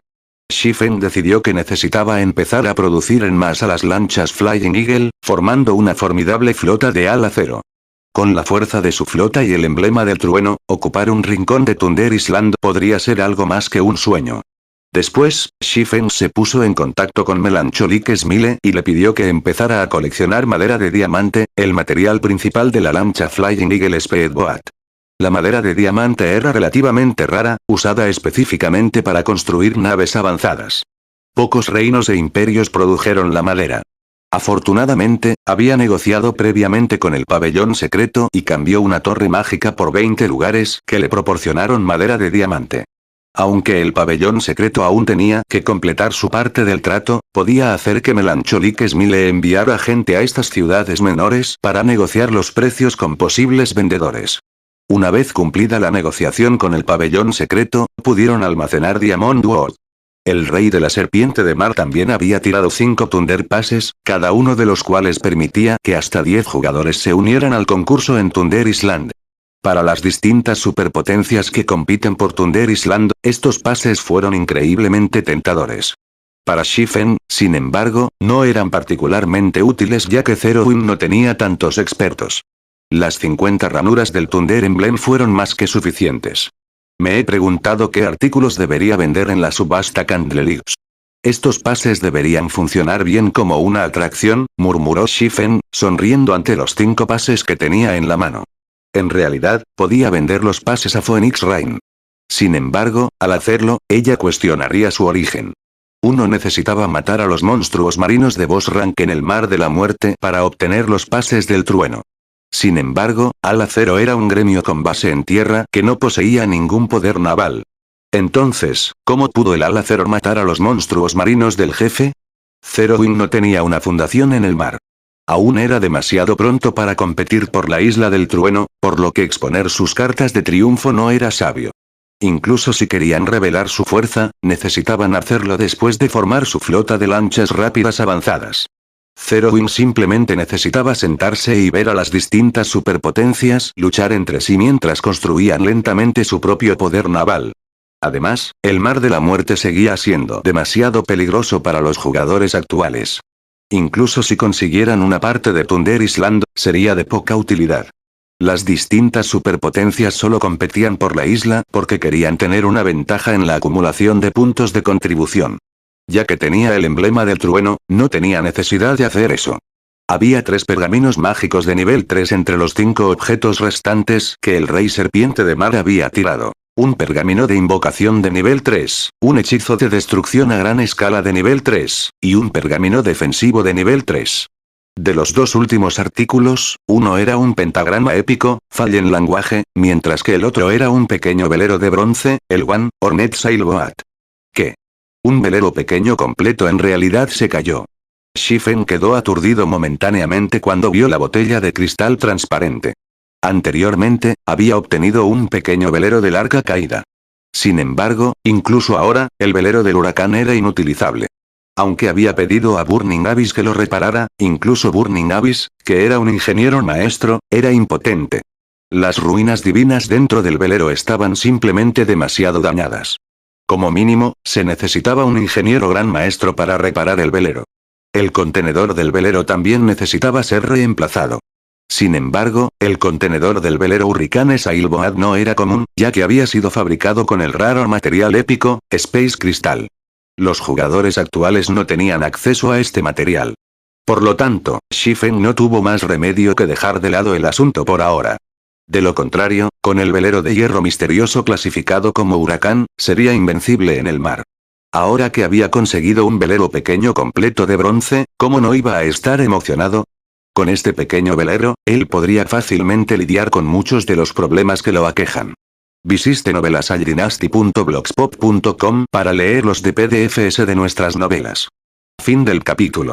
Shifen decidió que necesitaba empezar a producir en masa las lanchas Flying Eagle, formando una formidable flota de Ala Zero. Con la fuerza de su flota y el emblema del trueno, ocupar un rincón de Thunder Island podría ser algo más que un sueño. Después, Shifen se puso en contacto con Melancholic Smile y le pidió que empezara a coleccionar madera de diamante, el material principal de la lancha Flying Eagle Speedboat. La madera de diamante era relativamente rara, usada específicamente para construir naves avanzadas. Pocos reinos e imperios produjeron la madera. Afortunadamente, había negociado previamente con el pabellón secreto y cambió una torre mágica por 20 lugares que le proporcionaron madera de diamante. Aunque el pabellón secreto aún tenía que completar su parte del trato, podía hacer que Melancholic Smile enviara gente a estas ciudades menores para negociar los precios con posibles vendedores. Una vez cumplida la negociación con el pabellón secreto, pudieron almacenar Diamond World. El rey de la serpiente de mar también había tirado 5 Thunder Passes, cada uno de los cuales permitía que hasta 10 jugadores se unieran al concurso en Thunder Island. Para las distintas superpotencias que compiten por Thunder Island, estos pases fueron increíblemente tentadores. Para Shifen, sin embargo, no eran particularmente útiles ya que Zero Wing no tenía tantos expertos. Las 50 ranuras del Thunder Emblem fueron más que suficientes. Me he preguntado qué artículos debería vender en la subasta Candlelix. Estos pases deberían funcionar bien como una atracción, murmuró Shifen, sonriendo ante los 5 pases que tenía en la mano. En realidad, podía vender los pases a Phoenix Rain. Sin embargo, al hacerlo, ella cuestionaría su origen. Uno necesitaba matar a los monstruos marinos de boss rank en el mar de la muerte para obtener los pases del trueno. Sin embargo, Ala Zero era un gremio con base en tierra que no poseía ningún poder naval. Entonces, ¿cómo pudo el Ala Zero matar a los monstruos marinos del jefe? Zero Wing no tenía una fundación en el mar. Aún era demasiado pronto para competir por la isla del trueno, por lo que exponer sus cartas de triunfo no era sabio. Incluso si querían revelar su fuerza, necesitaban hacerlo después de formar su flota de lanchas rápidas avanzadas. Zero Wing simplemente necesitaba sentarse y ver a las distintas superpotencias luchar entre sí mientras construían lentamente su propio poder naval. Además, el mar de la muerte seguía siendo demasiado peligroso para los jugadores actuales. Incluso si consiguieran una parte de Thunder Island, sería de poca utilidad. Las distintas superpotencias solo competían por la isla porque querían tener una ventaja en la acumulación de puntos de contribución. Ya que tenía el emblema del trueno, no tenía necesidad de hacer eso. Había 3 pergaminos mágicos de nivel 3 entre los 5 objetos restantes que el rey serpiente de mar había tirado. Un pergamino de invocación de nivel 3, un hechizo de destrucción a gran escala de nivel 3, y un pergamino defensivo de nivel 3. De los 2 últimos artículos, uno era un pentagrama épico, Fallen Language, mientras que el otro era un pequeño velero de bronce, el One Hornet Sailboat. ¿Qué? Un velero pequeño completo en realidad se cayó. Shifen quedó aturdido momentáneamente cuando vio la botella de cristal transparente. Anteriormente, había obtenido un pequeño velero del arca caída. Sin embargo, incluso ahora, el velero del huracán era inutilizable. Aunque había pedido a Burning Abyss que lo reparara, incluso Burning Abyss, que era un ingeniero maestro, era impotente. Las ruinas divinas dentro del velero estaban simplemente demasiado dañadas. Como mínimo, se necesitaba un ingeniero gran maestro para reparar el velero. El contenedor del velero también necesitaba ser reemplazado. Sin embargo, el contenedor del velero Hurricane Sailboat no era común, ya que había sido fabricado con el raro material épico, Space Crystal. Los jugadores actuales no tenían acceso a este material. Por lo tanto, Shifen no tuvo más remedio que dejar de lado el asunto por ahora. De lo contrario, con el velero de hierro misterioso clasificado como huracán, sería invencible en el mar. Ahora que había conseguido un velero pequeño completo de bronce, ¿cómo no iba a estar emocionado? Con este pequeño velero, él podría fácilmente lidiar con muchos de los problemas que lo aquejan. Visite novelasaldynasty.blogspot.com para leer los de PDFs de nuestras novelas. Fin del capítulo.